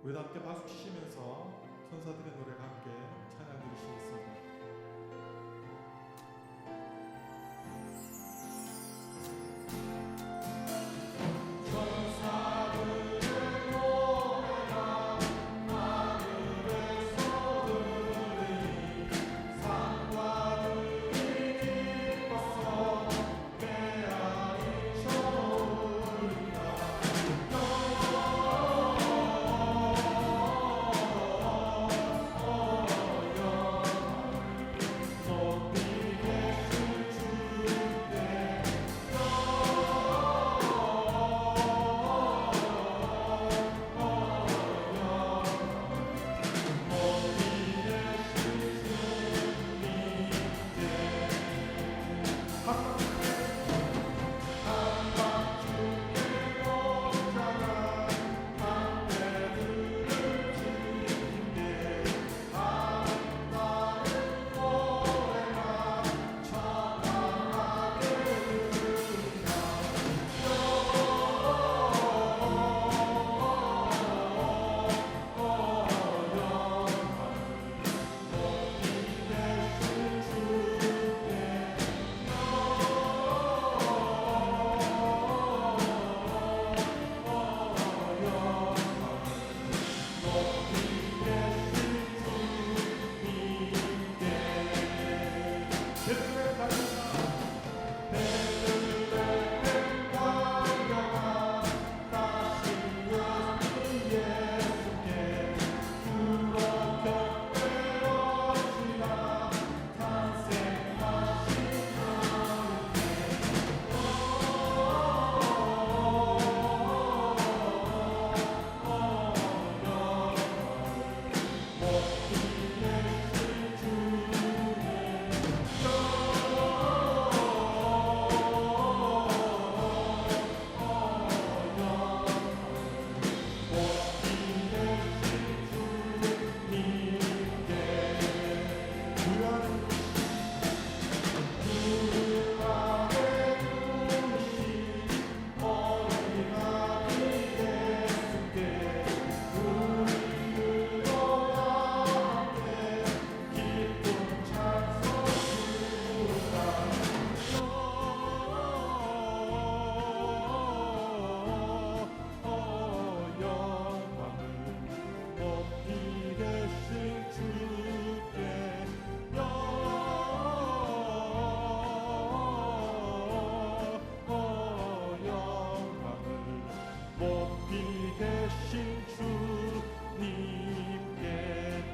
우리도 함께 박수 치시면서 천사들의 노래가 함께 찬양 드리시겠습니다.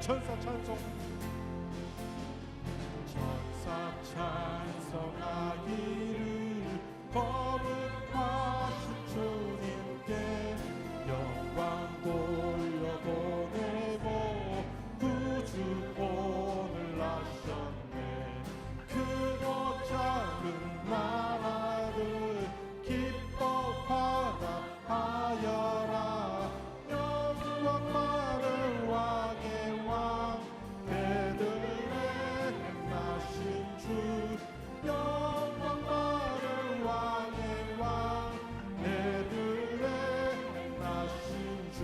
천사 찬송 천사 찬송하기를 거룩하신 주님께 영광 돌려보내고 구주본을 나셨네. 크고 작은 나라를 기뻐 화답하여라. 영광 많은 왕의 왕 베들레헴 나신 주. 영광 많은 왕의 왕 베들레헴 나신 주.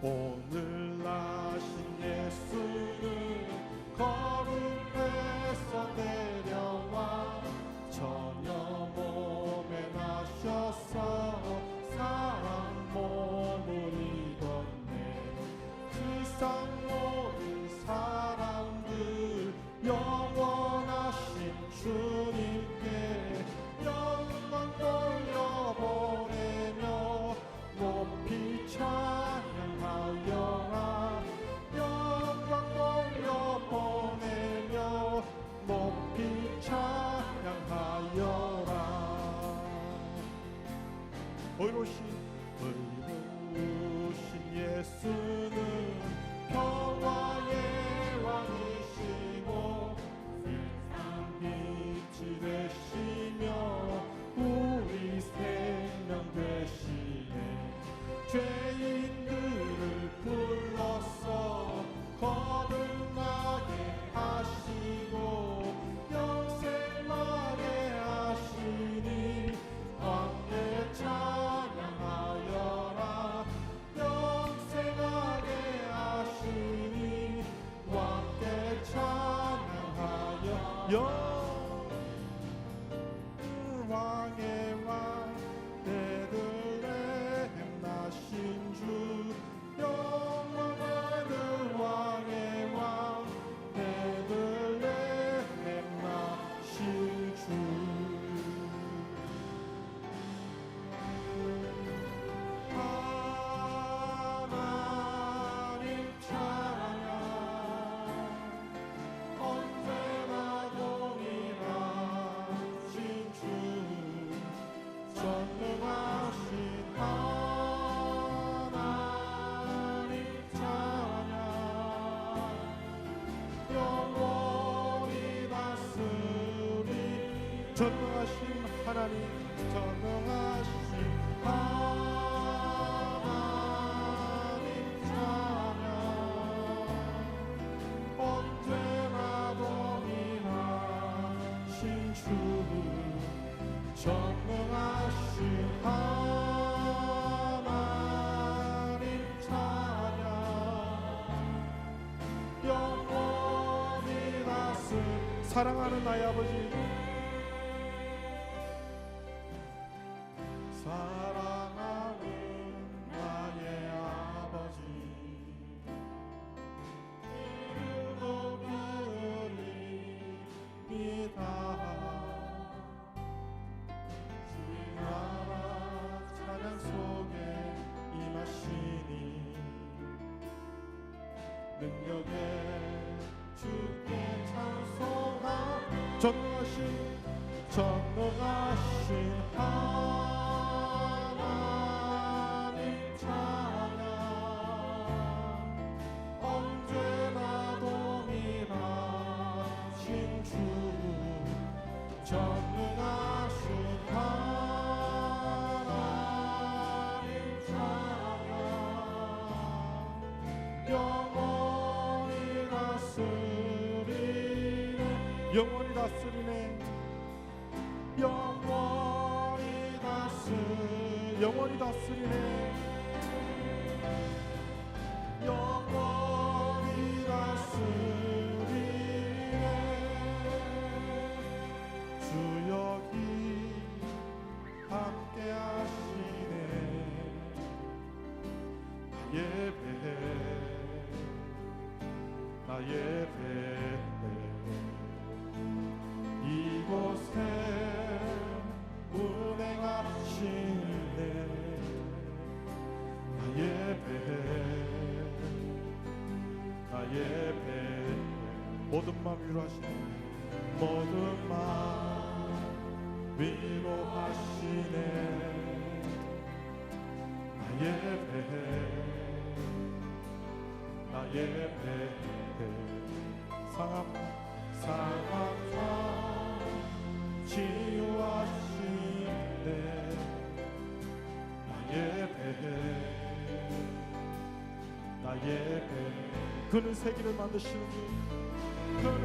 오늘 나신 예수는 거룩해서 내려와 처녀 몸에 나셔서 사랑 몸을 입었네. 세상 모든 사람들 영원하신 주님께 영광 돌려보내며 높이 찬양하여라. 영광 돌려보내며 높이 찬양하여라. 의로우신 예수는 평화의 왕이시고 세상 빛이 되시며 우리 생명 되시네. 죄인들을 불러서 거듭나게 하시고 영생하게 하시니 왕께 찬양하여 왕의 왕 베들레헴 나신 주 영원한 왕의 왕 베들레헴 나신 주 하나님 찬양 언제나 동일하신 주 전능하신 하나님 찬양 영원히 다스리 전능하신 하나님 전능하신 하나님 찬양 언제나 동일하신 주 전능하신 하나님 찬양 영원히 다스 사랑하는 나의 아버지 사랑하는 나의 아버지 이름 높이리이다 주나라 찬양 속에 임하시니 능력에 주께 찬송하 전능하신 하나님 찬양 언제나 동일하신 주 전능하신 하나님 찬양 영원히 다스리네 영원히 다스리네 영원히 다스리네 영원히 다스리네 주 여기 함께 하시네 나의 배 이곳에 운행하시네 나의 배 모든 마음 위로하시네 모든 마음 위로하시네 나의 배 상함사 치유하시네 나의 배 그는 세기를 만드시는 주 그는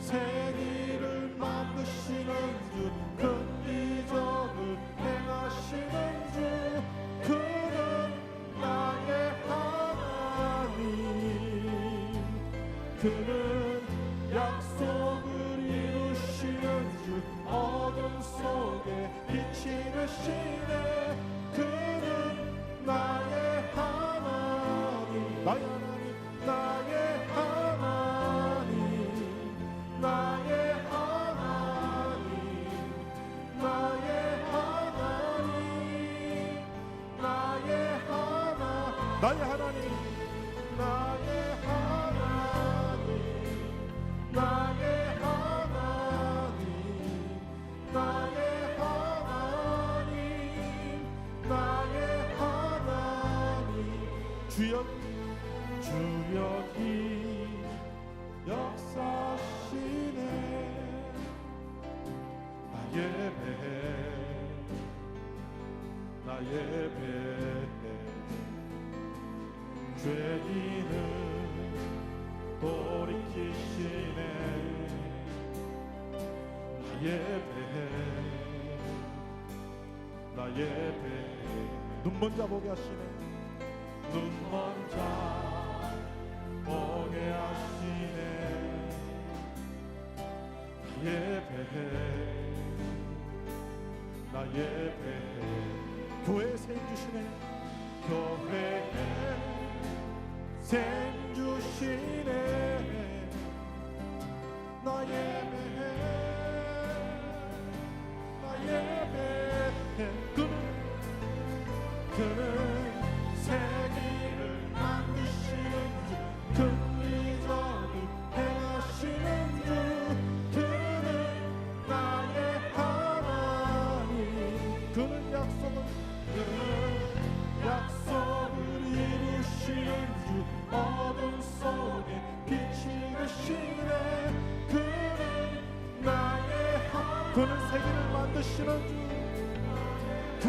세기를 만드시는 주 큰 기적을 행하시는 주 그는 나의 하나님 그는 약속을 이루시는 주 어둠 속에 빛이 되시네 그는 나의 하나님 나의 하나님 나의 하나님 나의 하나님 나의 하나님 나의 하나님 나의 하나님 나의 하나님 나의 하나님 나의 하나님 주여기 역사시네 나의 배 죄인을 돌이키시네 나의 배 눈먼 자 보게 하시네 눈먼 자 보게 하시네 예배해 나 예배해 교회에 생 주시네 교회에 생 주시네 나 예배해 나 예배해 그는 세기를 만드시는 주 긍휼적이 행하시는 주 그는 나의 하나님 그는 약속을 이루시는 주 어둠 속에 빛이 되시네 그는 나의 하나님 그는 세기를 만드시는 주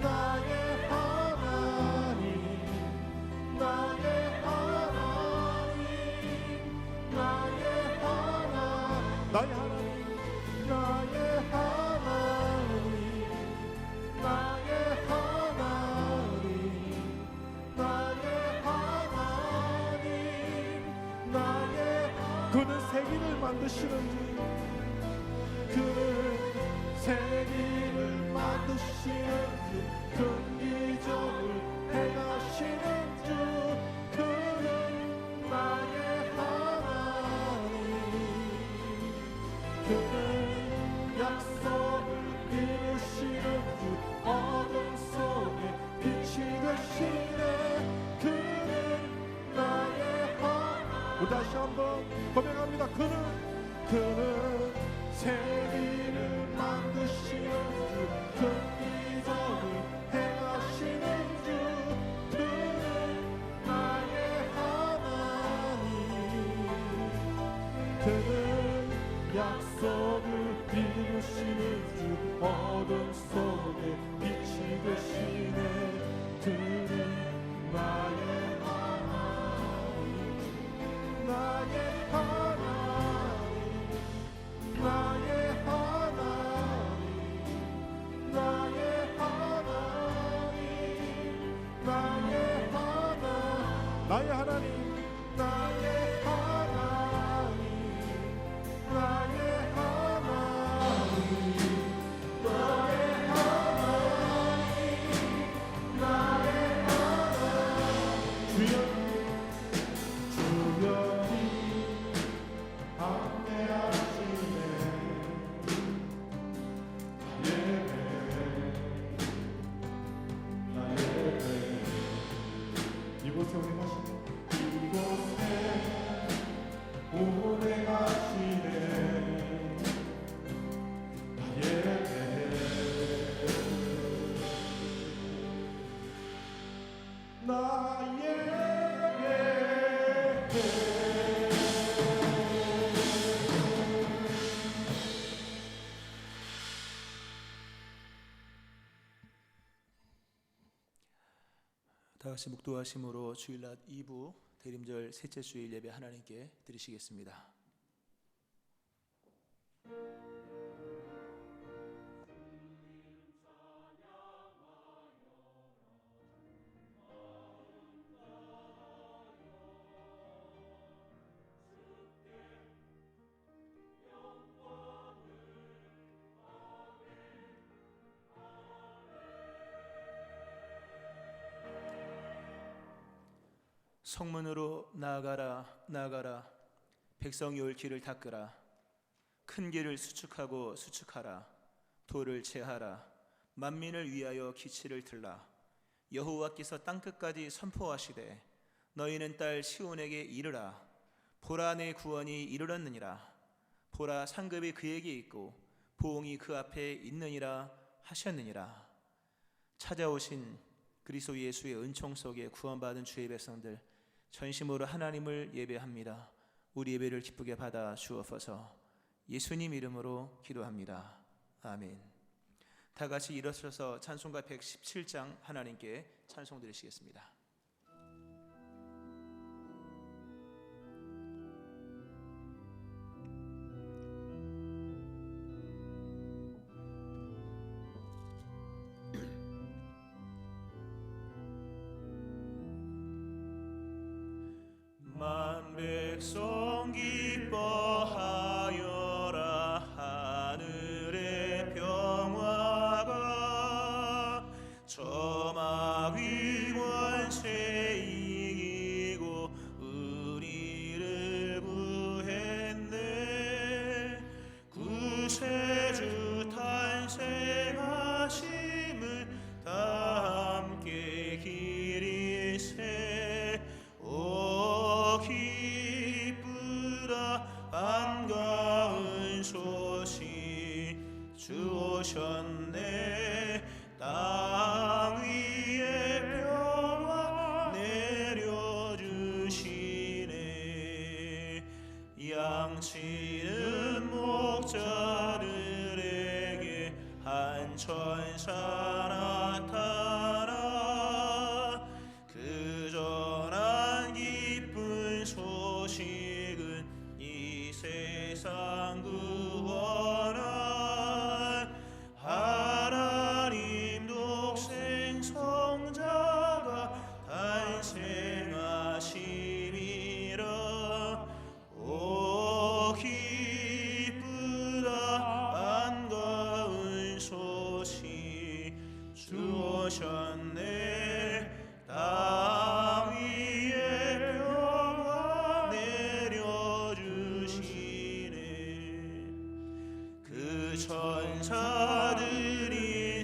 나의 하나님 나의 하나님 나의 하나님 나의 하나님 나의 그는 세기를 만드시는 주 그는 세기를 만드시는 주 긍휼적을 행하시는 주 그는 나의 그는 약속을 이루시는 주 어둠 속에 빛이 되시네 그는 나의 하나님 우리 다시 한번 고백합니다 그는 세기를 만드시는 주 긍휼적을 행하시는 주 그는 나의 하나님 그는 약속을 이루시는 주 어둠 속에 빛이 되시네 그는 나의 하나님 나의 하나님 나의 하나님 나의 하나님 나의 하나님 나의 하나님 나의 이곳에 오래 가시네 이곳에 오래 가시네 나 예배해 나 예배해 다같이 묵도하심으로 주일낮 2부 대림절 셋째 주일 예배 하나님께 드리시겠습니다. 성문으로 나아가라 나아가라 백성이 올 길을 닦으라 큰 길을 수축하고 수축하라 돌을 제하라 만민을 위하여 기치를 들라 여호와께서 땅끝까지 선포하시되 너희는 딸 시온에게 이르라 보라 내 구원이 이르렀느니라 보라 상급이 그에게 있고 보응이 그 앞에 있느니라 하셨느니라. 찾아오신 그리스도 예수의 은총 속에 구원받은 주의 백성들 전심으로 하나님을 예배합니다. 우리 예배를 기쁘게 받아 주옵소서. 예수님 이름으로 기도합니다. 아멘. 다 같이 일어서서 찬송가 117장 하나님께 찬송 드리시겠습니다. 만 백성 기뻐 도망치는 목자들에게 한 천사 나타나 그 전한 기쁜 소식은 이 세상 구원한 하나님 독생 성자가 탄생하심이라. 오 기쁘다 반가운 소식 주 오셨네. 땅 위에 평화 내려주시네. 그 천사들이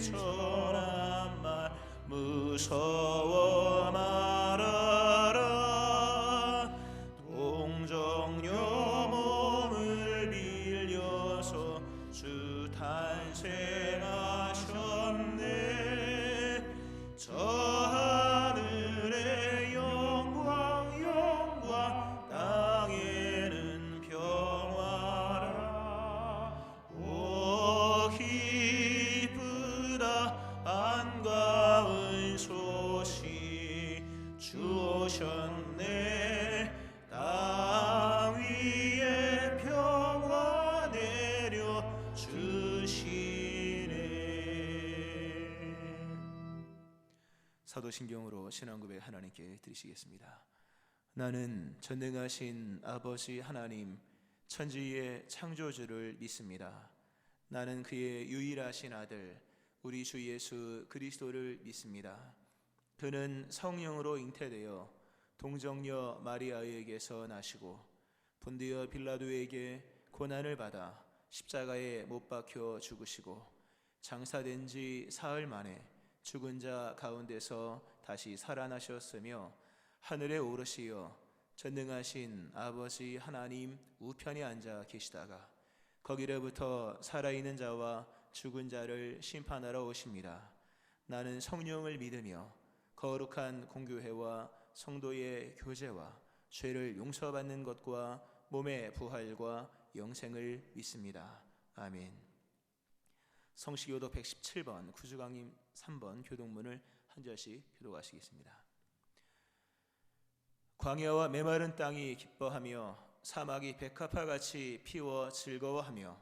전한 말 무서워 말아라. 동정녀 몸을 빌려서 주 탄생하셨네. 저 하늘의 영광 영광 땅에는 평화라. 오 기쁘다 반가운 소식 주 오셨네. 땅 위에 평화 내려주시네. 사도신경으로 신앙고백 하나님께 드리시겠습니다. 나는 전능하신 아버지 하나님 천지의 창조주를 믿습니다. 나는 그의 유일하신 아들 우리 주 예수 그리스도를 믿습니다. 그는 성령으로 잉태되어 동정녀 마리아에게서 나시고 본디어 빌라도에게 고난을 받아 십자가에 못 박혀 죽으시고 장사된 지 사흘 만에 죽은 자 가운데서 다시 살아나셨으며 하늘에 오르시어 전능하신 아버지 하나님 우편에 앉아 계시다가 거기로부터 살아있는 자와 죽은 자를 심판하러 오십니다. 나는 성령을 믿으며 거룩한 공교회와 성도의 교제와 죄를 용서받는 것과 몸의 부활과 영생을 믿습니다. 아멘. 성시교도 117번 구주강림 3번 교동문을 한 절씩 교독하시겠습니다. 광야와 메마른 땅이 기뻐하며 사막이 백합화같이 피워 즐거워하며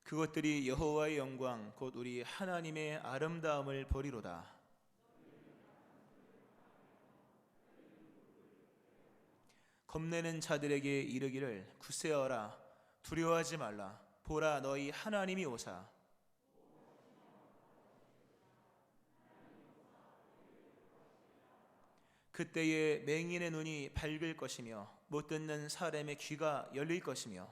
그것들이 여호와의 영광 곧 우리 하나님의 아름다움을 보리로다. 겁내는 자들에게 이르기를 굳세어라 두려워하지 말라. 보라 너희 하나님이 오사. 그때에 맹인의 눈이 밝을 것이며 못 듣는 사람의 귀가 열릴 것이며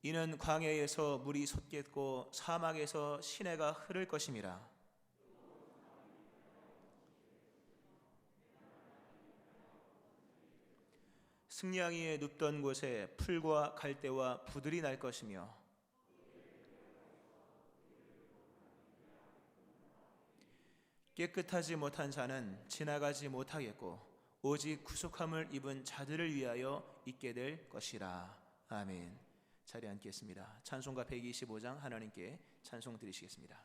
이는 광야에서 물이 솟겠고 사막에서 시내가 흐를 것임이라. 승냥이에 눕던 곳에 풀과 갈대와 부들이 날 것이며 깨끗하지 못한 자는 지나가지 못하겠고 오직 구속함을 입은 자들을 위하여 있게 될 것이라. 아멘. 자리에 앉겠습니다. 찬송가 125장 하나님께 찬송 드리시겠습니다.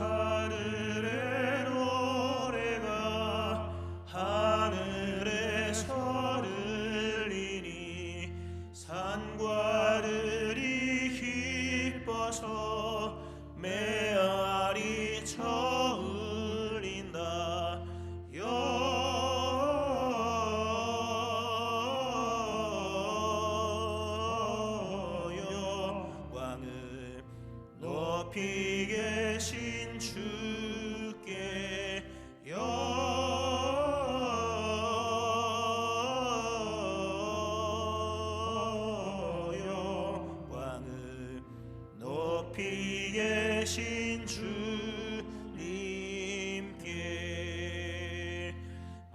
천사들의 노래가 하늘에서 들리니 산과들이 기뻐서 메아리 쳐울린다. 영광을 높이 계신 주께 높이 계신 주님께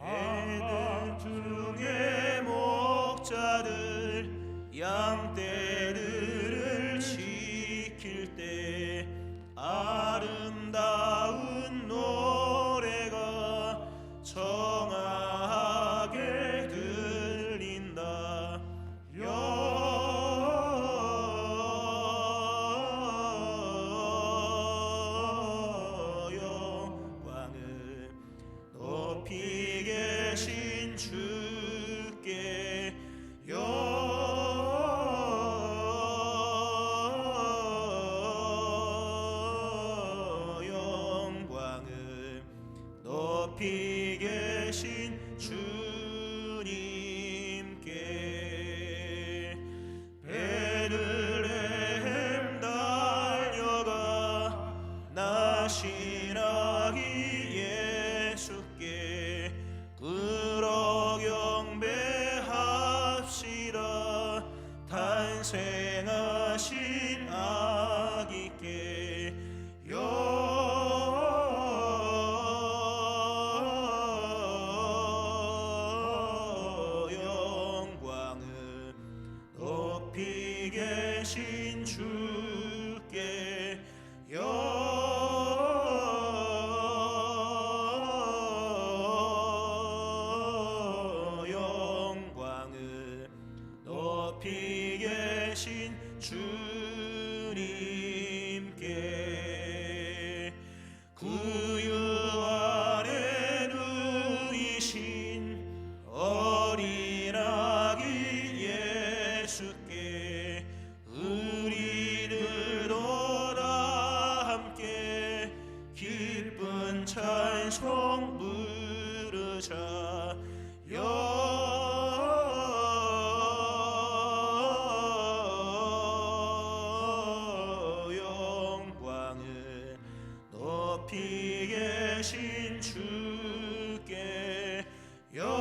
애들 중에 목자들 양떼들을 지킬 때 아름다운 노래가 청하게 들린다. 영광을 높이 계신 주께 영광을 높이 계신 주님께 베들레헴 달려가 나신 아기 예수께 그러 경배합시다. 탄생하신 아기께 영광을 높이 계신 주께 영광을 높이 계신 주님께 구유 안에 누이신 어린 아기 예수께 우리들도 다 함께 기쁜 찬송 부르자. 영광을 높이 계신 주께 영광을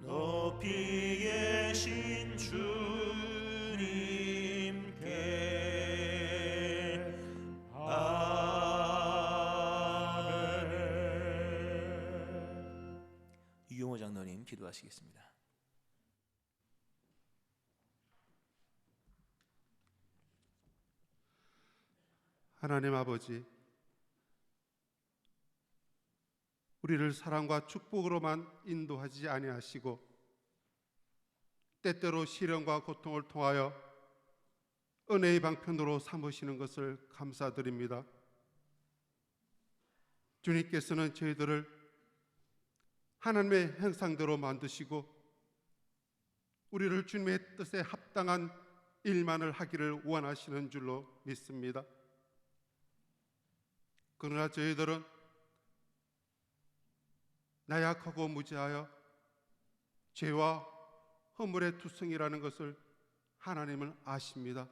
높이 계신 주님께 아멘. 유용호 장로님 기도하시겠습니다. 하나님 아버지, 우리를 사랑과 축복으로만 인도하지 아니하시고 때때로 시련과 고통을 통하여 은혜의 방편으로 삼으시는 것을 감사드립니다. 주님께서는 저희들을 하나님의 형상대로 만드시고 우리를 주님의 뜻에 합당한 일만을 하기를 원하시는 줄로 믿습니다. 그러나 저희들은 나약하고 무지하여 죄와 허물의 투성이라는 것을 하나님은 아십니다.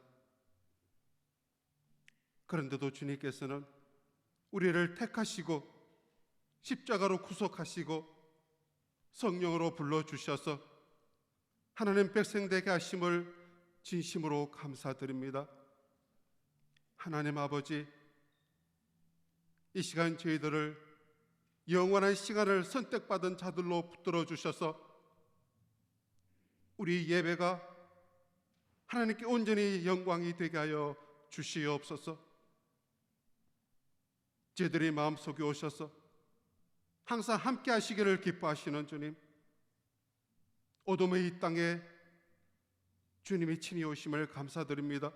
그런데도 주님께서는 우리를 택하시고 십자가로 구속하시고 성령으로 불러주셔서 하나님 백성 되게 하심을 진심으로 감사드립니다. 하나님 아버지, 이 시간 저희들을 영원한 시간을 선택받은 자들로 붙들어 주셔서 우리 예배가 하나님께 온전히 영광이 되게 하여 주시옵소서. 저희들의 마음속에 오셔서 항상 함께 하시기를 기뻐하시는 주님, 어둠의 이 땅에 주님이 친히 오심을 감사드립니다.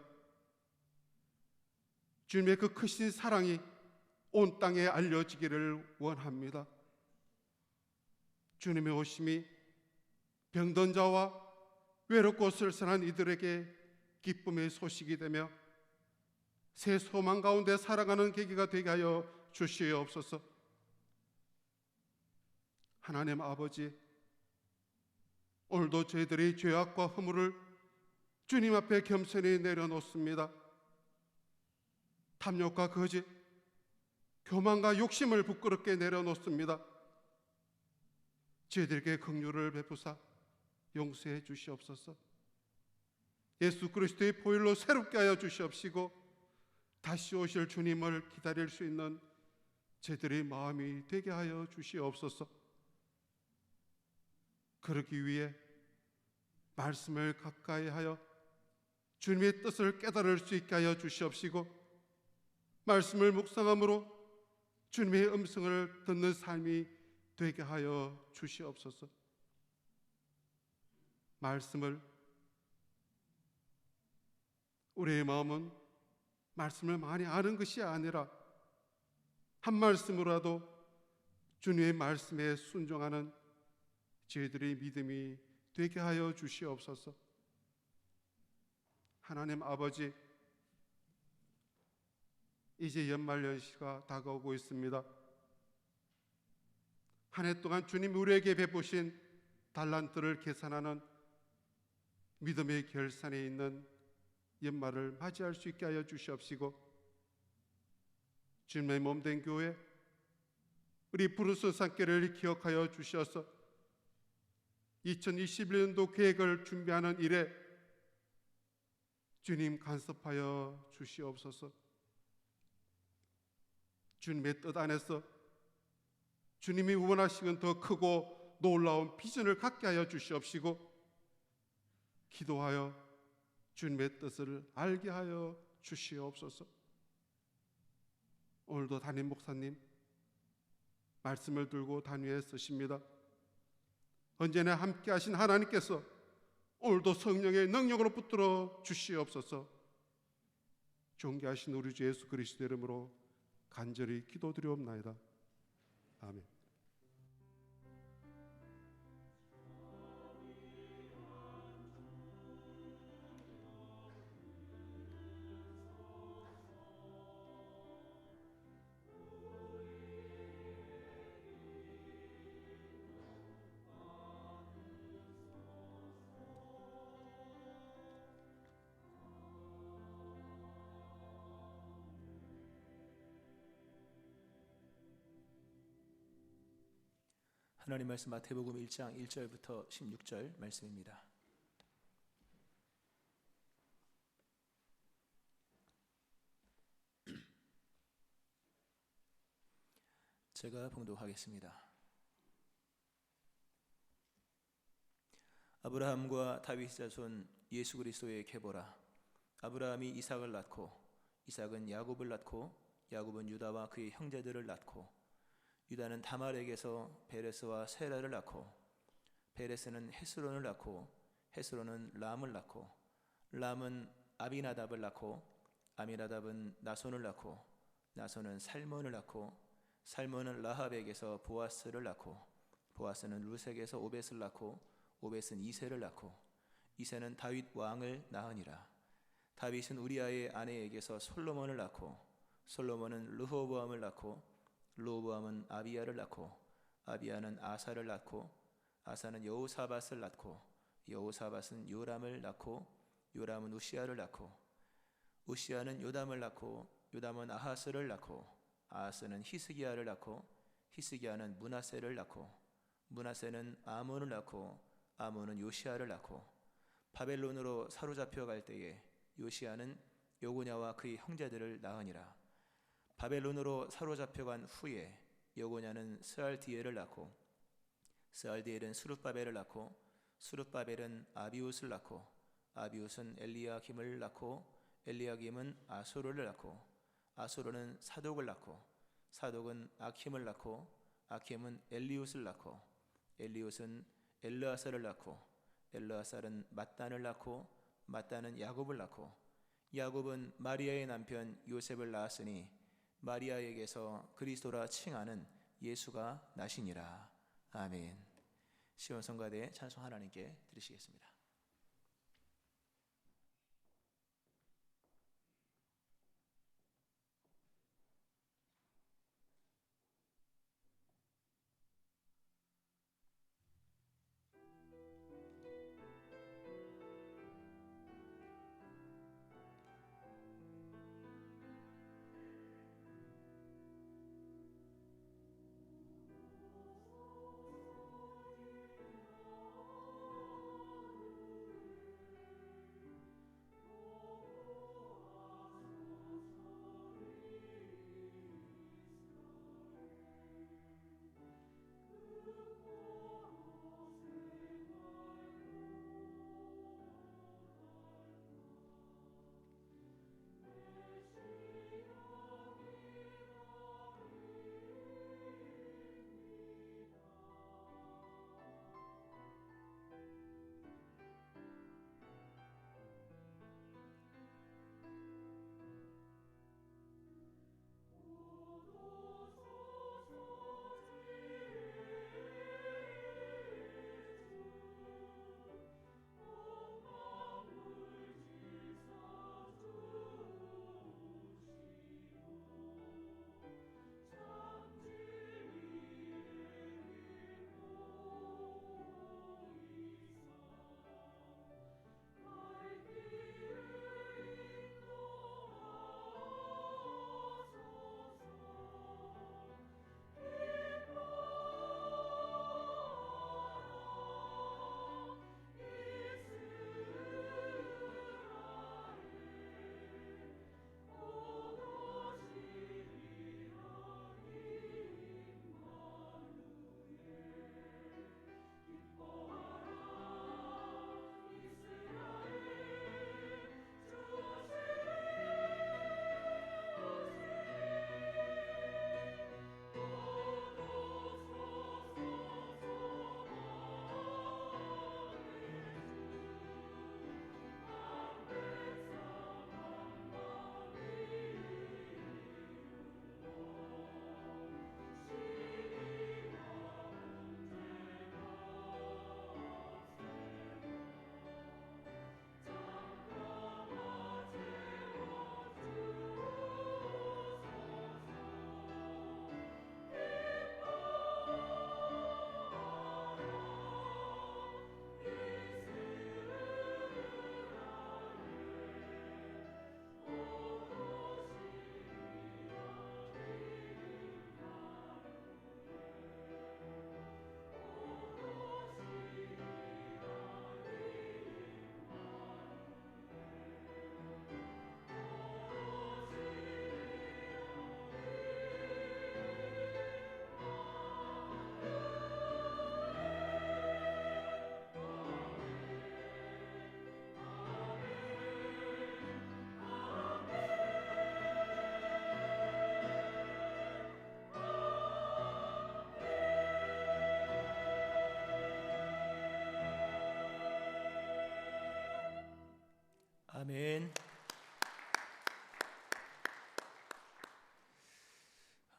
주님의 그 크신 사랑이 온 땅에 알려지기를 원합니다. 주님의 오심이 병든 자와 외롭고 쓸쓸한 이들에게 기쁨의 소식이 되며 새 소망 가운데 살아가는 계기가 되게 하여 주시옵소서. 하나님 아버지, 오늘도 저희들이 죄악과 허물을 주님 앞에 겸손히 내려놓습니다. 탐욕과 거짓, 교만과 욕심을 부끄럽게 내려놓습니다. 저희들에게 긍휼을 베푸사 용서해 주시옵소서. 예수 그리스도의 보혈로 새롭게 하여 주시옵시고 다시 오실 주님을 기다릴 수 있는 저희들의 마음이 되게 하여 주시옵소서. 그러기 위해 말씀을 가까이 하여 주님의 뜻을 깨달을 수 있게 하여 주시옵시고 말씀을 묵상함으로 주님의 음성을 듣는 삶이 되게 하여 주시옵소서. 말씀을 우리의 마음은 말씀을 많이 아는 것이 아니라 한 말씀으로라도 주님의 말씀에 순종하는 저희들의 믿음이 되게 하여 주시옵소서. 하나님 아버지, 이제 연말연시가 다가오고 있습니다. 한 해 동안 주님 우리에게 베푸신 달란트를 계산하는 믿음의 결산에 있는 연말을 맞이할 수 있게 하여 주시옵시고 주님의 몸된 교회 우리 부르스 산교를 기억하여 주셔서 2021년도 계획을 준비하는 일에 주님 간섭하여 주시옵소서. 주님의 뜻 안에서 주님이 원하시는 더 크고 놀라운 비전을 갖게 하여 주시옵시고 기도하여 주님의 뜻을 알게 하여 주시옵소서. 오늘도 담임 목사님 말씀을 들고 단위에 서십니다. 언제나 함께 하신 하나님께서 오늘도 성령의 능력으로 붙들어 주시옵소서. 존귀하신 우리 주 예수 그리스도 이름으로 간절히 기도드리옵나이다. 아멘. 하나님 말씀 마태복음 1장 1절부터 16절 말씀입니다. 제가 봉독하겠습니다. 아브라함과 다윗 자손 예수 그리스도의 계보라. 아브라함이 이삭을 낳고 이삭은 야곱을 낳고 야곱은 유다와 그의 형제들을 낳고 유다는 다말에게서 베레스와 세라를 낳고 베레스는 헤스론을 낳고 헤스론은 람을 낳고 람은 아비나답을 낳고 아미나답은 나손을 낳고 나손은 살몬을 낳고 살몬은 라합에게서 보아스를 낳고 보아스는 루색에서 오벳을 낳고 오벳은 이새를 낳고 이새는 다윗 왕을 낳으니라. 다윗은 우리아의 아내에게서 솔로몬을 낳고 솔로몬은 르호보암을 낳고 르호보암은 아비야를 낳고 아비야는 아사를 낳고 아사는 여호사밧을 낳고 여호사밧은 요람을 낳고 요람은 우시야를 낳고 우시야는 요담을 낳고 요담은 아하스를 낳고 아하스는 히스기야를 낳고 히스기야는 므낫세를 낳고 므낫세는 아몬을 낳고 아몬은 요시야를 낳고 바벨론으로 사로잡혀 갈 때에 요시야는 여고냐와 그의 형제들을 낳으니라. 바벨론으로 사로잡혀간 후에 여고냐는 스알디엘을 낳고 스알디엘은 스룹바벨을 낳고 스룹바벨은 아비웃을 낳고 아비웃은 엘리야김을 낳고 엘리야김은 아소르를 낳고 아소르는 사독을 낳고 사독은 아킴을 낳고 아킴은 엘리웃을 낳고 엘리웃은 엘르아살을 낳고 엘르아살은 mat단을 낳고 mat단은 야곱을 낳고 야곱은 마리아의 남편 요셉을 낳았으니 마리아에게서 그리스도라 칭하는 예수가 나시니라. 아멘. 시온 성가대 찬송 하나님께 드리시겠습니다.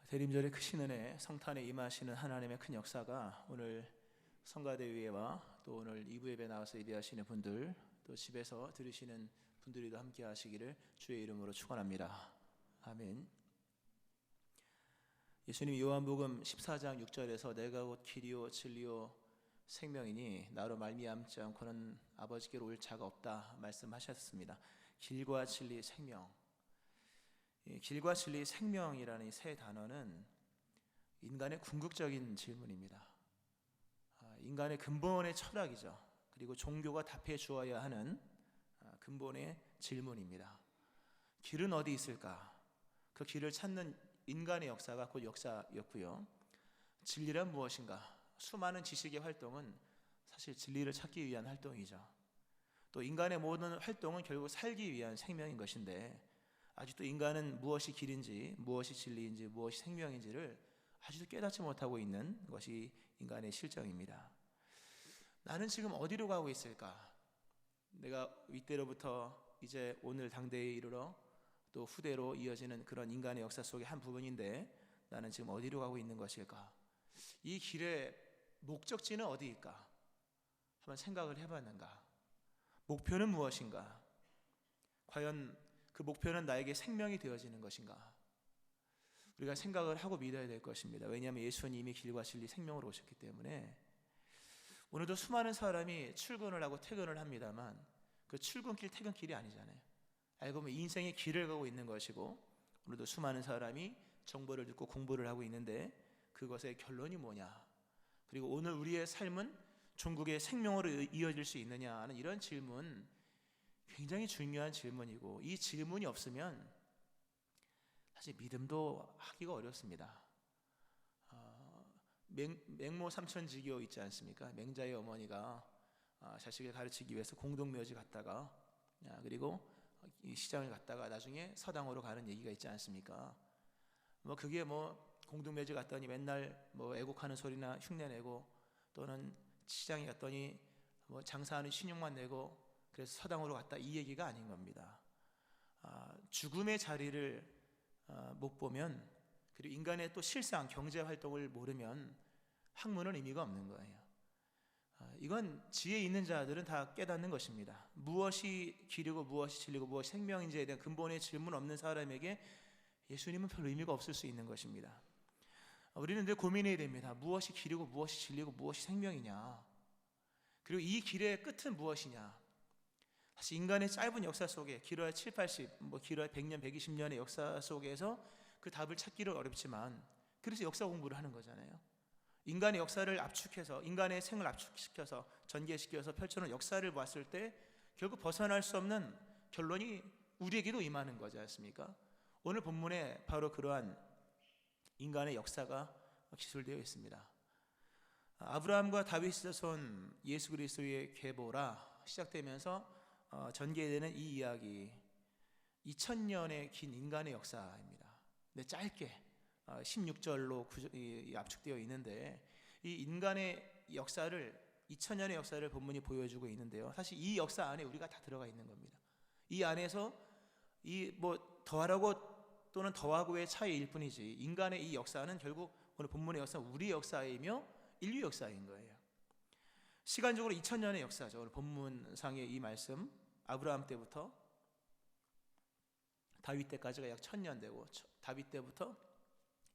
대림절의 크신 은혜, 성탄에 임하시는 하나님의 큰 역사가 오늘 성가대위에와 또 오늘 2부 예배 나와서 예배하시는 분들, 또 집에서 들으시는 분들이도 함께 하시기를 주의 이름으로 축원합니다. 아멘. 예수님이 요한복음 14장 6절에서 내가 곧 길이요 진리요 생명이니 나로 말미암지 않고는 아버지께로 올 자가 없다 말씀하셨습니다. 길과 진리 생명. 길과 진리 생명이라는 이 세 단어는 인간의 궁극적인 질문입니다. 인간의 근본의 철학이죠. 그리고 종교가 답해 주어야 하는 근본의 질문입니다. 길은 어디 있을까? 그 길을 찾는 인간의 역사가 곧 역사였고요. 진리란 무엇인가? 수많은 지식의 활동은 사실 진리를 찾기 위한 활동이죠. 또 인간의 모든 활동은 결국 살기 위한 생명인 것인데 아직도 인간은 무엇이 길인지, 무엇이 진리인지, 무엇이 생명인지를 아직도 깨닫지 못하고 있는 것이 인간의 실정입니다. 나는 지금 어디로 가고 있을까? 내가 윗대로부터 이제 오늘 당대에 이르러 또 후대로 이어지는 그런 인간의 역사 속의 한 부분인데 나는 지금 어디로 가고 있는 것일까? 이 길의 목적지는 어디일까? 한번 생각을 해봤는가? 목표는 무엇인가? 과연 그 목표는 나에게 생명이 되어지는 것인가? 우리가 생각을 하고 믿어야 될 것입니다. 왜냐하면 예수님이 길과 진리 생명으로 오셨기 때문에. 오늘도 수많은 사람이 출근을 하고 퇴근을 합니다만 그 출근길 퇴근길이 아니잖아요. 알고 보면 인생의 길을 가고 있는 것이고, 오늘도 수많은 사람이 정보를 듣고 공부를 하고 있는데 그것의 결론이 뭐냐? 그리고 오늘 우리의 삶은 종국의 생명으로 이어질 수 있느냐 하는 이런 질문, 굉장히 중요한 질문이고, 이 질문이 없으면 사실 믿음도 하기가 어렵습니다. 맹모 삼천지교 있지 않습니까? 맹자의 어머니가 자식을 가르치기 위해서 공동묘지 갔다가 그리고 이 시장을 갔다가 나중에 서당으로 가는 얘기가 있지 않습니까? 그게 공동묘지 갔더니 맨날 애곡하는 소리나 흉내내고, 또는 시장에 갔더니 장사하는 신용만 내고 그래서 서당으로 갔다, 이 얘기가 아닌 겁니다. 죽음의 자리를 못 보면, 그리고 인간의 또 실상 경제 활동을 모르면 학문은 의미가 없는 거예요. 이건 지혜 있는 자들은 다 깨닫는 것입니다. 무엇이 길이고 무엇이 진리고 무엇이 생명인지에 대한 근본의 질문 없는 사람에게 예수님은 별 의미가 없을 수 있는 것입니다. 우리는 늘 고민해야 됩니다. 무엇이 길이고 무엇이 진리고 무엇이 생명이냐? 그리고 이 길의 끝은 무엇이냐? 사실 인간의 짧은 역사 속에 길어야 7, 80, 길어야 100년, 120년의 역사 속에서 그 답을 찾기를 어렵지만, 그래서 역사 공부를 하는 거잖아요. 인간의 역사를 압축해서, 인간의 생을 압축시켜서 전개시켜서 펼쳐놓은 역사를 봤을 때 결국 벗어날 수 없는 결론이 우리에게도 임하는 거지 않습니까? 오늘 본문에 바로 그러한 인간의 역사가 기술되어 있습니다. 아브라함과 다윗의 자손 예수 그리스도의 계보라 시작되면서 전개되는 이 이야기, 2000년의 긴 인간의 역사입니다. 근데 짧게 16절로 압축되어 있는데, 이 인간의 역사를, 2000년의 역사를 본문이 보여주고 있는데요. 사실 이 역사 안에 우리가 다 들어가 있는 겁니다. 이 안에서 더하라고 또는 더하고의 차이일 뿐이지, 인간의 이 역사는 결국 오늘 본문의 역사는 우리 역사이며 인류 역사인 거예요. 시간적으로 2000년의 역사죠. 오늘 본문상의 이 말씀, 아브라함 때부터 다윗 때까지가 약 1000년 되고, 다윗 때부터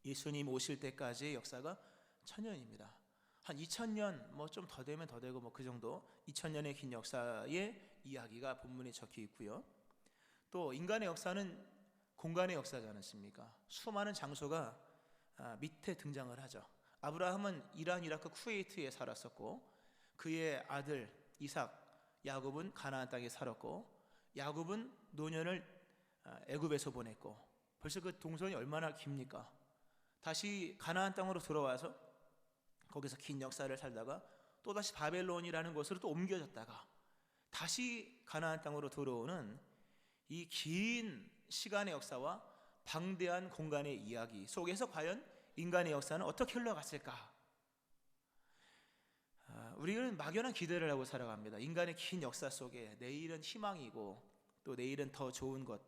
예수님 오실 때까지의 역사가 1000년입니다. 한 2000년, 좀 더 되면 더 되고 그 정도, 2000년의 긴 역사의 이야기가 본문에 적혀 있고요. 또 인간의 역사는 공간의 역사지 않습니까? 수많은 장소가 밑에 등장을 하죠. 아브라함은 이란, 이라크, 쿠웨이트에 살았었고, 그의 아들 이삭, 야곱은 가나안 땅에 살았고, 야곱은 노년을 애굽에서 보냈고, 벌써 그 동선이 얼마나 깁니까? 다시 가나안 땅으로 들어와서 거기서 긴 역사를 살다가 또다시 바벨론이라는 곳으로 또 옮겨졌다가 다시 가나안 땅으로 들어오는 이 긴 시간의 역사와 방대한 공간의 이야기 속에서 과연 인간의 역사는 어떻게 흘러갔을까? 우리는 막연한 기대를 하고 살아갑니다. 인간의 긴 역사 속에 내일은 희망이고 또 내일은 더 좋은 것,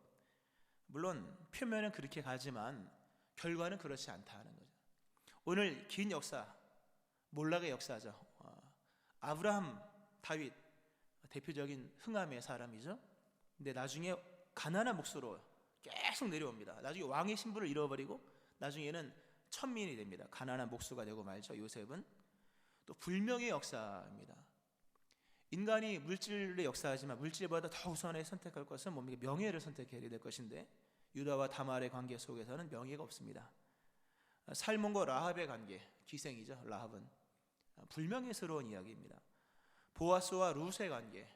물론 표면은 그렇게 가지만 결과는 그렇지 않다는 거죠. 오늘 긴 역사, 몰락의 역사죠. 아브라함, 다윗 대표적인 흥함의 사람이죠. 근데 나중에 가난한 몫으로 계속 내려옵니다. 나중에 왕의 신분을 잃어버리고 나중에는 천민이 됩니다. 가난한 목수가 되고 말죠. 요셉은 또 불명의 역사입니다. 인간이 물질의 역사하지만 물질보다 더 우선에 선택할 것은 뭡니까? 명예를 선택해야 될 것인데 유다와 다말의 관계 속에서는 명예가 없습니다. 살몬과 라합의 관계, 기생이죠. 라합은 불명예스러운 이야기입니다. 보아스와 룻의 관계,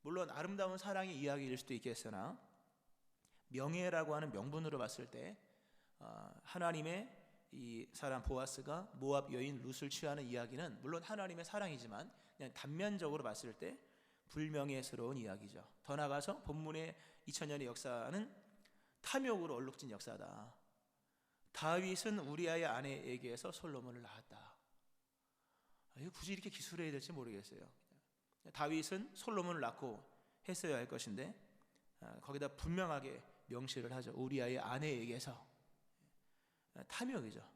물론 아름다운 사랑의 이야기일 수도 있겠으나 명예라고 하는 명분으로 봤을 때 하나님의 이 사람 보아스가 모압 여인 룻을 취하는 이야기는 물론 하나님의 사랑이지만 그냥 단면적으로 봤을 때 불명예스러운 이야기죠. 더 나아가서 본문의 2000년의 역사는 탐욕으로 얼룩진 역사다. 다윗은 우리아의 아내에게서 솔로몬을 낳았다. 이거 굳이 이렇게 기술해야 될지 모르겠어요. 다윗은 솔로몬을 낳고 했어야 할 것인데 거기다 분명하게 명시를 하죠. 우리아의 아내에게서. 탐욕이죠.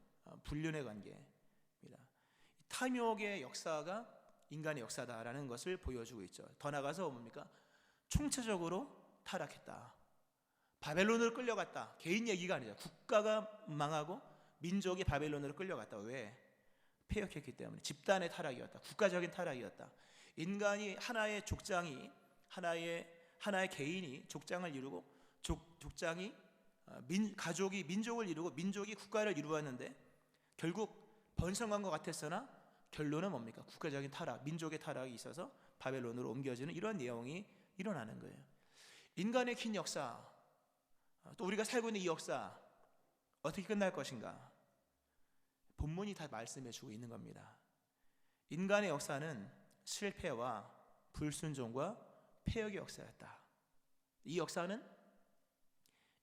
불륜의 관계입니다. 탐욕의 역사가 인간의 역사다라는 것을 보여주고 있죠. 더 나가서 뭡니까? 총체적으로 타락했다. 바벨론으로 끌려갔다. 개인 얘기가 아니죠. 국가가 망하고 민족이 바벨론으로 끌려갔다. 왜? 폐역했기 때문에. 집단의 타락이었다. 국가적인 타락이었다. 인간이 하나의 족장이 하나의 개인이 족장을 이루고 족장이 가족이 민족을 이루고 민족이 국가를 이루었는데 결국 번성한 것 같았으나 결론은 뭡니까? 국가적인 타락, 민족의 타락이 있어서 바벨론으로 옮겨지는 이런 내용이 일어나는 거예요. 인간의 긴 역사, 또 우리가 살고 있는 이 역사 어떻게 끝날 것인가? 본문이 다 말씀해 주고 있는 겁니다. 인간의 역사는 실패와 불순종과 폐역의 역사였다. 이 역사는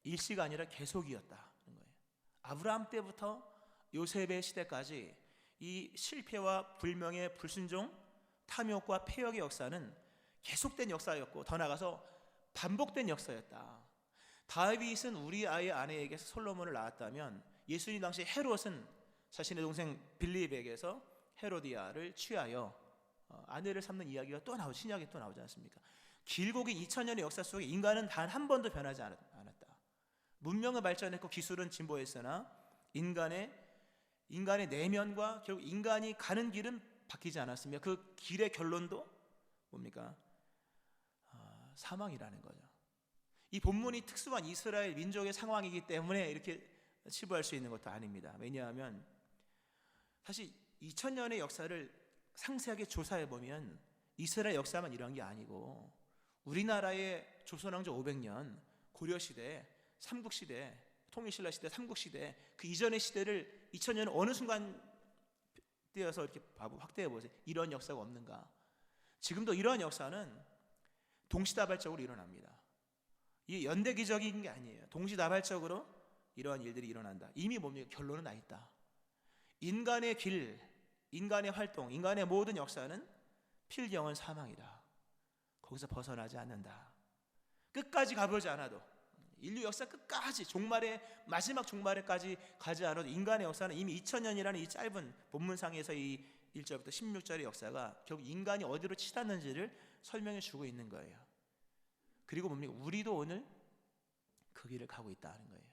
일시가 아니라 계속이었다는 거예요. 아브라함 때부터 요셉의 시대까지 이 실패와 불명예, 불순종, 탐욕과 폐역의 역사는 계속된 역사였고 더 나아가서 반복된 역사였다. 다윗은 우리아의 아내에게서 솔로몬을 낳았다면 예수님 당시 헤롯은 자신의 동생 빌립에게서 헤로디아를 취하여 아내를 삼는 이야기가 또 나오죠. 신약에 또 나오지 않습니까? 길고 긴 2000년의 역사 속에 인간은 단 한 번도 변하지 않았다. 문명은 발전했고 기술은 진보했으나 인간의 내면과 결국 인간이 가는 길은 바뀌지 않았으며 그 길의 결론도 뭡니까? 사망이라는 거죠. 이 본문이 특수한 이스라엘 민족의 상황이기 때문에 이렇게 치부할 수 있는 것도 아닙니다. 왜냐하면 사실 2000년의 역사를 상세하게 조사해 보면 이스라엘 역사만 이런 게 아니고 우리나라의 조선왕조 500년, 고려시대, 삼국시대, 통일신라시대, 삼국시대 그 이전의 시대를 2000년 어느 순간 띄어서 이렇게 확대해 보세요. 이런 역사가 없는가? 지금도 이러한 역사는 동시다발적으로 일어납니다. 이게 연대기적인 게 아니에요. 동시다발적으로 이러한 일들이 일어난다. 이미 뭡니까? 결론은 나 있다. 인간의 길, 인간의 활동, 인간의 모든 역사는 필경은 사망이다. 거기서 벗어나지 않는다. 끝까지 가보지 않아도 인류 역사 끝까지 마지막 종말에까지 가지 않아도 인간의 역사는 이미 2000년이라는 이 짧은 본문상에서 이 1절부터 16절의 역사가 결국 인간이 어디로 치닫는지를 설명해 주고 있는 거예요. 그리고 뭡니까? 우리도 오늘 그 길을 가고 있다는 거예요.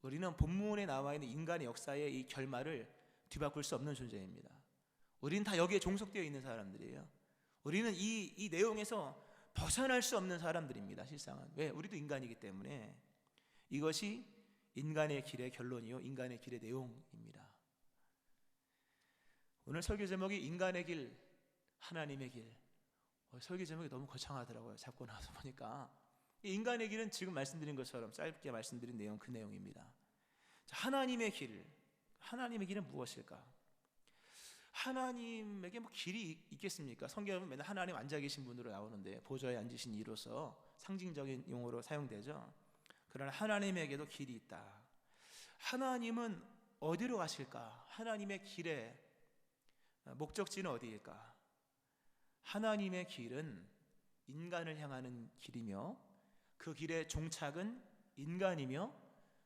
우리는 본문에 나와 있는 인간의 역사의 이 결말을 뒤바꿀 수 없는 존재입니다. 우리는 다 여기에 종속되어 있는 사람들이에요. 우리는 이 내용에서 벗어날 수 없는 사람들입니다. 실상은. 왜? 우리도 인간이기 때문에 이것이 인간의 길의 결론이요 인간의 길의 내용입니다. 오늘 설교 제목이 인간의 길, 하나님의 길. 설교 제목이 너무 거창하더라고요. 잡고 나서 보니까 인간의 길은 지금 말씀드린 것처럼 짧게 말씀드린 내용 그 내용입니다. 하나님의 길은 무엇일까? 하나님에게 길이 있겠습니까? 성경은 맨날 하나님 앉아 계신 분으로 나오는데 보좌에 앉으신 이로서 상징적인 용어로 사용되죠. 그러나 하나님에게도 길이 있다. 하나님은 어디로 가실까? 하나님의 길의 목적지는 어디일까? 하나님의 길은 인간을 향하는 길이며 그 길의 종착은 인간이며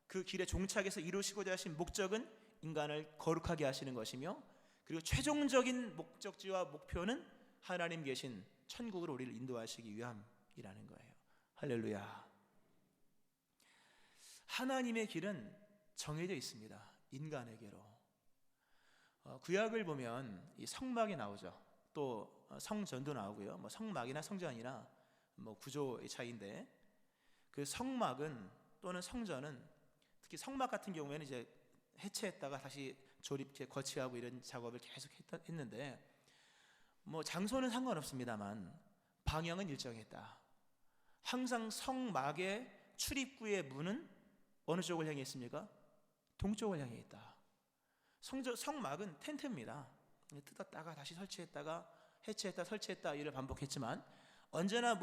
그 길의 종착에서 이루시고자 하신 목적은 인간을 거룩하게 하시는 것이며, 그리고 최종적인 목적지와 목표는 하나님 계신 천국으로 우리를 인도하시기 위함이라는 거예요. 할렐루야. 하나님의 길은 정해져 있습니다. 인간에게로. 구약을 보면 이 성막이 나오죠. 또 성전도 나오고요. 뭐 성막이나 성전이나 뭐 구조의 차이인데, 그 성막은 또는 성전은, 특히 성막 같은 경우에는 이제 해체했다가 다시 조립해 거치하고 이런 작업을 계속 했는데, 뭐 장소는 상관없습니다만 방향은 일정했다. 항상 성막의 출입구의 문은 어느 쪽을 향해 있습니까? 동쪽을 향해 있다. 성막은 텐트입니다. 뜯었다가 다시 설치했다가 해체했다 설치했다 이를 반복했지만, 언제나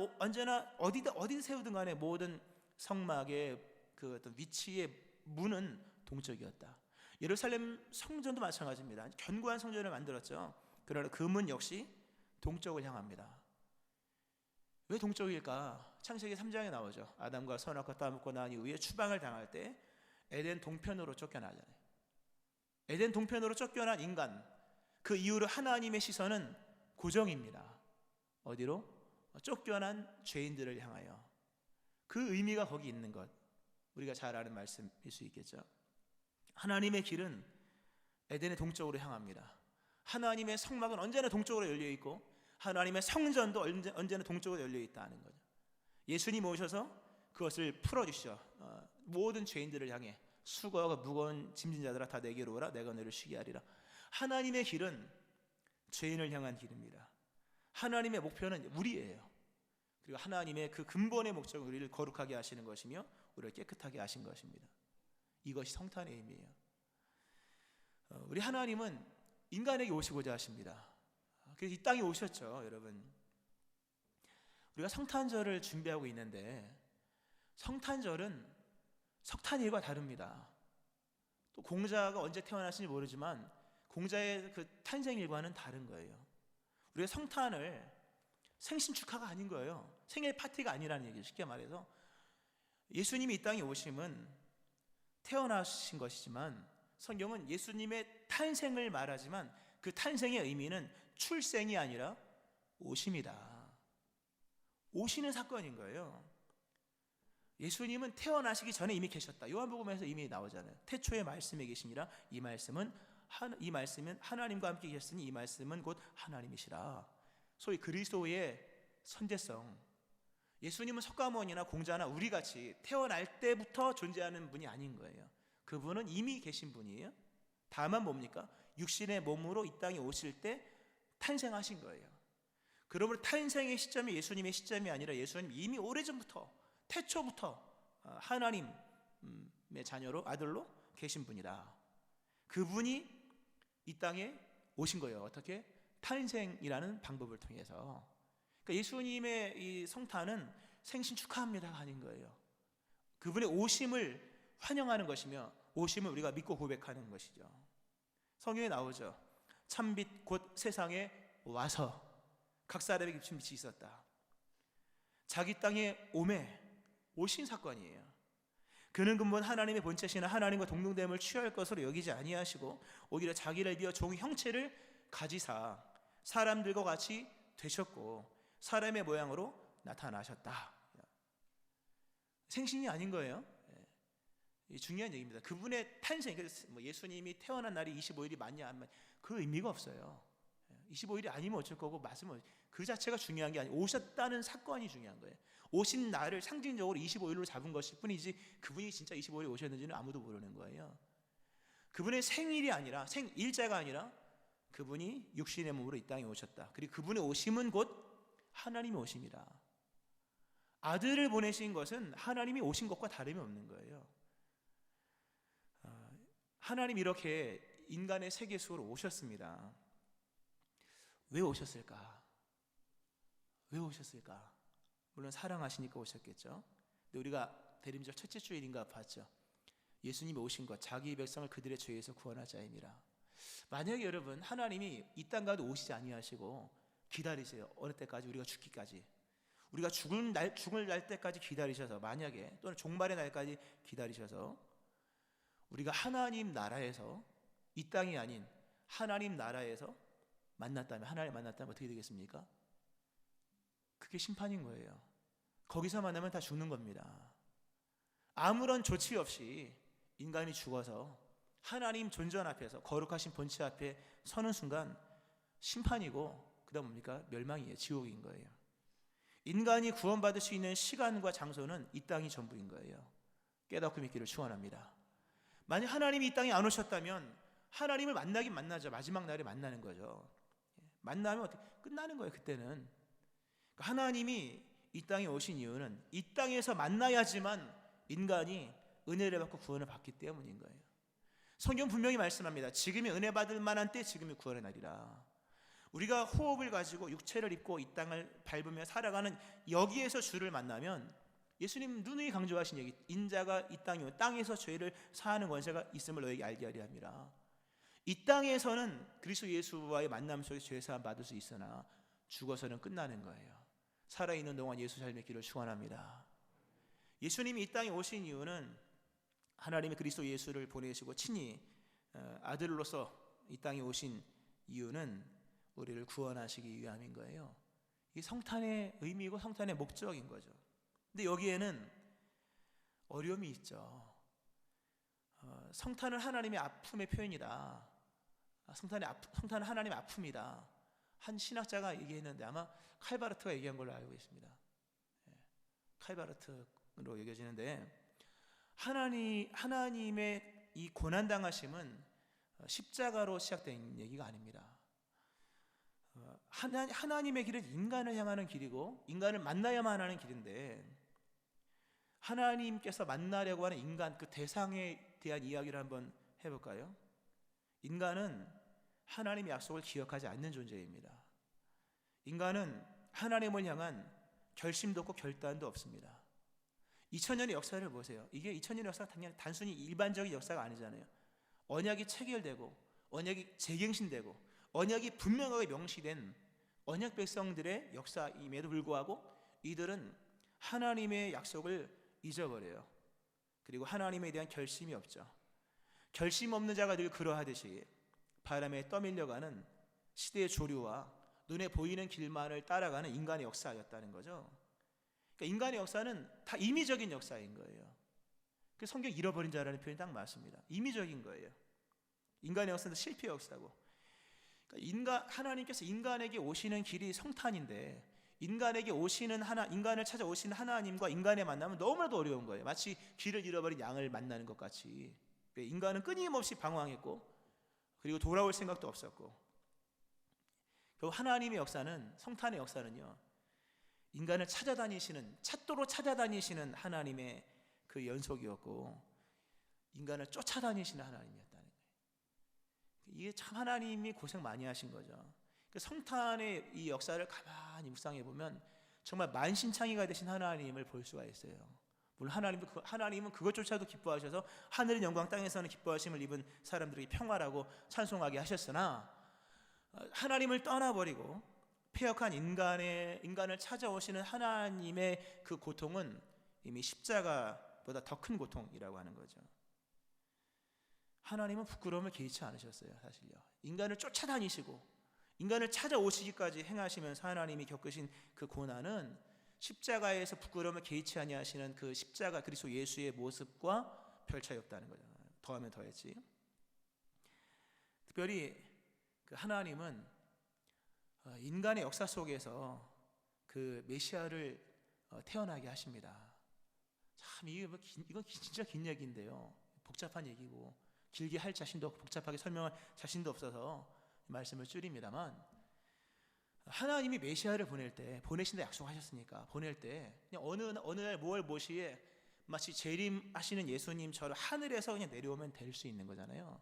어디 세우든 간에 모든 성막의 그 어떤 위치의 문은 동쪽이었다. 예루살렘 성전도 마찬가지입니다. 견고한 성전을 만들었죠. 그러나 그 문 역시 동쪽을 향합니다. 왜 동쪽일까? 창세기 3장에 나오죠. 아담과 선악과 따먹고 난 이후에 추방을 당할 때 에덴 동편으로 쫓겨나잖아요. 에덴 동편으로 쫓겨난 인간, 그 이후로 하나님의 시선은 고정입니다. 어디로? 쫓겨난 죄인들을 향하여. 그 의미가 거기 있는 것, 우리가 잘 아는 말씀일 수 있겠죠. 하나님의 길은 에덴의 동쪽으로 향합니다. 하나님의 성막은 언제나 동쪽으로 열려 있고, 하나님의 성전도 언제나 동쪽으로 열려 있다는 거죠. 예수님 오셔서 그것을 풀어주시죠. 모든 죄인들을 향해 수고가 무거운 짐진 자들아 다 내게로 오라, 내가 너를 쉬게 하리라. 하나님의 길은 죄인을 향한 길입니다. 하나님의 목표는 우리예요. 그리고 하나님의 그 근본의 목적은 우리를 거룩하게 하시는 것이며 우리를 깨끗하게 하신 것입니다. 이것이 성탄의 의미예요. 우리 하나님은 인간에게 오시고자 하십니다. 그래서 이 땅에 오셨죠, 여러분. 우리가 성탄절을 준비하고 있는데, 성탄절은 석탄일과 다릅니다. 또 공자가 언제 태어났는지 모르지만 공자의 그 탄생일과는 다른 거예요. 우리가 성탄을 생신 축하가 아닌 거예요. 생일 파티가 아니라는 얘기죠. 쉽게 말해서 예수님이 이 땅에 오심은 태어나신 것이지만, 성경은 예수님의 탄생을 말하지만 그 탄생의 의미는 출생이 아니라 오심이다. 오시는 사건인 거예요. 예수님은 태어나시기 전에 이미 계셨다. 요한복음에서 이미 나오잖아요. 태초에 말씀이 계시니라. 이 말씀은 하나님과 함께 계셨으니 이 말씀은 곧 하나님이시라. 소위 그리스도의 선제성. 예수님은 석가모니나 공자나 우리같이 태어날 때부터 존재하는 분이 아닌 거예요. 그분은 이미 계신 분이에요. 다만 뭡니까? 육신의 몸으로 이 땅에 오실 때 탄생하신 거예요. 그러므로 탄생의 시점이 예수님의 시점이 아니라 예수님 이미 오래전부터, 태초부터 하나님의 자녀로, 아들로 계신 분이다. 그분이 이 땅에 오신 거예요. 어떻게? 탄생이라는 방법을 통해서. 그러니까 예수님의 이 성탄은 생신 축하합니다가 아닌 거예요. 그분의 오심을 환영하는 것이며 오심을 우리가 믿고 고백하는 것이죠. 성경에 나오죠. 참빛 곧 세상에 와서 각 사람에게 비친 빛이 있었다. 자기 땅에 오신 사건이에요. 그는 근본 하나님의 본체시나 하나님과 동등됨을 취할 것으로 여기지 아니하시고 오히려 자기를 비어 종의 형체를 가지사 사람들과 같이 되셨고 사람의 모양으로 나타나셨다. 생신이 아닌 거예요. 중요한 얘기입니다. 그분의 탄생, 예수님이 태어난 날이 25일이 맞냐 안 맞냐 그 의미가 없어요. 25일이 아니면 어쩔 거고 맞으면 그 자체가 중요한 게 아니고 오셨다는 사건이 중요한 거예요. 오신 날을 상징적으로 25일로 잡은 것일 뿐이지 그분이 진짜 25일에 오셨는지는 아무도 모르는 거예요. 그분의 생일이 아니라 생일자가 아니라 그분이 육신의 몸으로 이 땅에 오셨다. 그리고 그분의 오심은 곧 하나님의 오심이다. 아들을 보내신 것은 하나님이 오신 것과 다름이 없는 거예요. 하나님 이렇게 인간의 세계 속으로 오셨습니다. 왜 오셨을까? 왜 오셨을까? 물론 사랑하시니까 오셨겠죠. 근데 우리가 대림절 첫째 주일인가 봤죠. 예수님이 오신 것, 자기 백성을 그들의 죄에서 구원하자 임이라. 만약에 여러분 하나님이 이 땅 가운데 오시지 아니하시고 기다리세요. 어느 때까지? 우리가 죽기까지. 우리가 죽을 날 때까지 기다리셔서, 만약에 또는 종말의 날까지 기다리셔서 우리가 하나님 나라에서, 이 땅이 아닌 하나님 나라에서 만났다면, 하나님 만났다면 어떻게 되겠습니까? 그게 심판인 거예요. 거기서 만나면 다 죽는 겁니다. 아무런 조치 없이 인간이 죽어서 하나님 존전 앞에서, 거룩하신 본체 앞에 서는 순간 심판이고, 그 다음 뭡니까? 멸망이에요. 지옥인 거예요. 인간이 구원받을 수 있는 시간과 장소는 이 땅이 전부인 거예요. 깨닫고 믿기를 축원합니다. 만약 하나님이 이 땅에 안 오셨다면 하나님을 만나긴 만나죠. 마지막 날에 만나는 거죠. 만나면 어떻게 끝나는 거예요. 그때는 하나님이 이 땅에 오신 이유는 이 땅에서 만나야지만 인간이 은혜를 받고 구원을 받기 때문인 거예요. 성경 분명히 말씀합니다. 지금이 은혜 받을 만한 때, 지금이 구원의 날이라. 우리가 호흡을 가지고 육체를 입고 이 땅을 밟으며 살아가는 여기에서 주를 만나면, 예수님 누누이 강조하신 얘기, 인자가 이 땅에 오면 땅에서 죄를 사하는 권세가 있음을 너에게 알게 하려 함이라. 이 땅에서는 그리스도 예수와의 만남 속에서 죄 사함 받을 수 있으나 죽어서는 끝나는 거예요. 살아있는 동안 예수 잘 믿기를 축원합니다. 예수님이 이 땅에 오신 이유는 하나님의 그리스도 예수를 보내시고 친히 아들로서 이 땅에 오신 이유는 우리를 구원하시기 위함인 거예요. 이게 성탄의 의미고 성탄의 목적인 거죠. 근데 여기에는 어려움이 있죠. 성탄은 하나님의 아픔의 표현이다. 성탄은 하나님의 아픔이다. 한 신학자가 얘기했는데 아마 칼바르트가 얘기한 걸로 알고 있습니다. 칼바르트로 여겨지는데, 하나님의 이 고난당하심은 십자가로 시작된 얘기가 아닙니다. 하나님의 길은 인간을 향하는 길이고 인간을 만나야만 하는 길인데, 하나님께서 만나려고 하는 인간, 그 대상에 대한 이야기를 한번 해볼까요? 인간은 하나님의 약속을 기억하지 않는 존재입니다. 인간은 하나님을 향한 결심도 없고 결단도 없습니다. 2000년의 역사를 보세요. 이게 2000년의 역사가 단순히 일반적인 역사가 아니잖아요. 언약이 체결되고 언약이 재갱신되고 언약이 분명하게 명시된 언약 백성들의 역사임에도 불구하고 이들은 하나님의 약속을 잊어버려요. 그리고 하나님에 대한 결심이 없죠. 결심 없는 자가 늘 그러하듯이 바람에 떠밀려가는 시대의 조류와 눈에 보이는 길만을 따라가는 인간의 역사였다는 거죠. 그러니까 인간의 역사는 다 임의적인 역사인 거예요. 그 성경 잃어버린 자라는 표현이 딱 맞습니다. 임의적인 거예요. 인간의 역사는 실패의 역사고, 그러니까 하나님께서 인간에게 오시는 길이 성탄인데, 인간을 찾아오시는 하나님과 인간의 만남은 너무나도 어려운 거예요. 마치 길을 잃어버린 양을 만나는 것 같이. 인간은 끊임없이 방황했고, 그리고 돌아올 생각도 없었고, 결국 하나님의 역사는, 성탄의 역사는요, 인간을 찾도록 찾아다니시는 하나님의 그 연속이었고, 인간을 쫓아다니시는 하나님이었다는 거예요. 이게 참 하나님이 고생 많이 하신 거죠. 성탄의 이 역사를 가만히 묵상해 보면 정말 만신창이가 되신 하나님을 볼 수가 있어요. 물론 하나님은 그것조차도 기뻐하셔서 하늘의 영광 땅에서는 기뻐하심을 입은 사람들에게 평화라고 찬송하게 하셨으나, 하나님을 떠나버리고 폐역한 인간을 찾아오시는 하나님의 그 고통은 이미 십자가보다 더 큰 고통이라고 하는 거죠. 하나님은 부끄러움을 개의치 않으셨어요. 사실요. 인간을 쫓아다니시고 인간을 찾아오시기까지 행하시면서 하나님이 겪으신 그 고난은 십자가에서 부끄러움을 개의치 아니하시는 그 십자가 그리스도 예수의 모습과 별 차이 없다는 거죠. 더하면 더했지. 특별히 그 하나님은 인간의 역사 속에서 그 메시아를 태어나게 하십니다. 참 이건 진짜 긴 얘기인데요. 복잡한 얘기고 길게 할 자신도 없고 복잡하게 설명할 자신도 없어서 말씀을 줄입니다만, 하나님이 메시아를 보내신다 약속하셨으니까 보낼 때 그냥 어느 날 모월 모시에 마치 재림하시는 예수님처럼 하늘에서 그냥 내려오면 될 수 있는 거잖아요.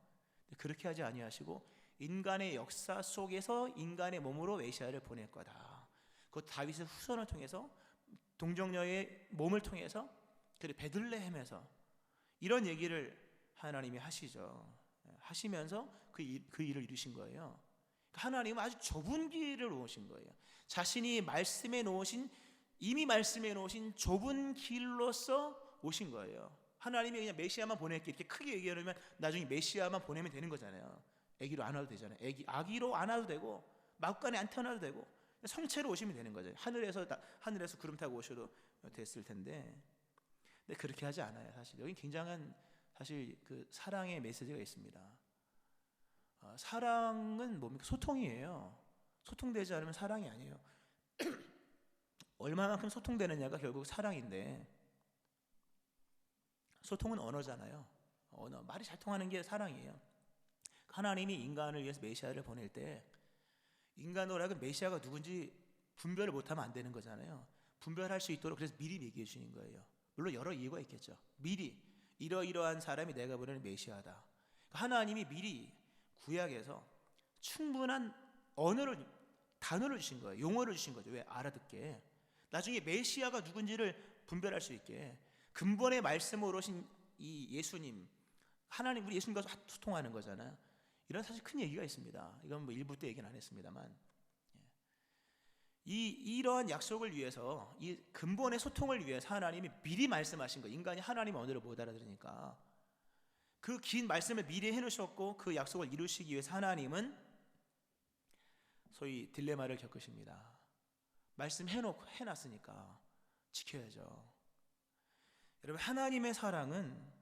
그렇게 하지 아니하시고 인간의 역사 속에서 인간의 몸으로 메시아를 보낼 거다. 그 다윗의 후손을 통해서, 동정녀의 몸을 통해서, 그리고 베들레헴에서 이런 얘기를 하나님이 하시면서 그 일을 이루신 거예요. 하나님은 아주 좁은 길을 놓으신 거예요. 자신이 이미 말씀해 놓으신 좁은 길로서 오신 거예요. 하나님이 그냥 메시아만 보낼게 이렇게 크게 얘기하면 나중에 메시아만 보내면 되는 거잖아요. 아기로 안 와도 되잖아요. 아기로 안 와도 되고 막간에 안 태어나도 되고 성체로 오시면 되는 거죠. 하늘에서 구름 타고 오셔도 됐을 텐데, 근데 그렇게 하지 않아요. 사실 여기 굉장한 사실 그 사랑의 메시지가 있습니다. 사랑은 뭡니까? 소통이에요. 소통되지 않으면 사랑이 아니에요. 얼마만큼 소통되느냐가 결국 사랑인데, 소통은 언어잖아요. 언어, 말이 잘 통하는 게 사랑이에요. 하나님이 인간을 위해서 메시아를 보낼 때 인간으로 하여금 메시아가 누군지 분별을 못하면 안 되는 거잖아요. 분별할 수 있도록 그래서 미리 얘기해 주시는 거예요. 물론 여러 이유가 있겠죠. 미리 이러이러한 사람이 내가 보내는 메시아다. 하나님이 미리 구약에서 충분한 단어를 주신 거예요. 용어를 주신 거죠. 왜? 알아듣게. 나중에 메시아가 누군지를 분별할 수 있게. 근본의 말씀으로 오신 이 예수님, 하나님, 우리 예수님과 소통하는 거잖아요. 이런 사실 큰 얘기가 있습니다. 이건 뭐 일부 때 얘기는 안 했습니다만, 이러한 약속을 위해서, 이 근본의 소통을 위해서 하나님이 미리 말씀하신 거. 인간이 하나님 언어를 못 알아들으니까 그 긴 말씀을 미리 해놓으셨고, 그 약속을 이루시기 위해서 하나님은 소위 딜레마를 겪으십니다. 말씀 해놨으니까 지켜야죠. 여러분, 하나님의 사랑은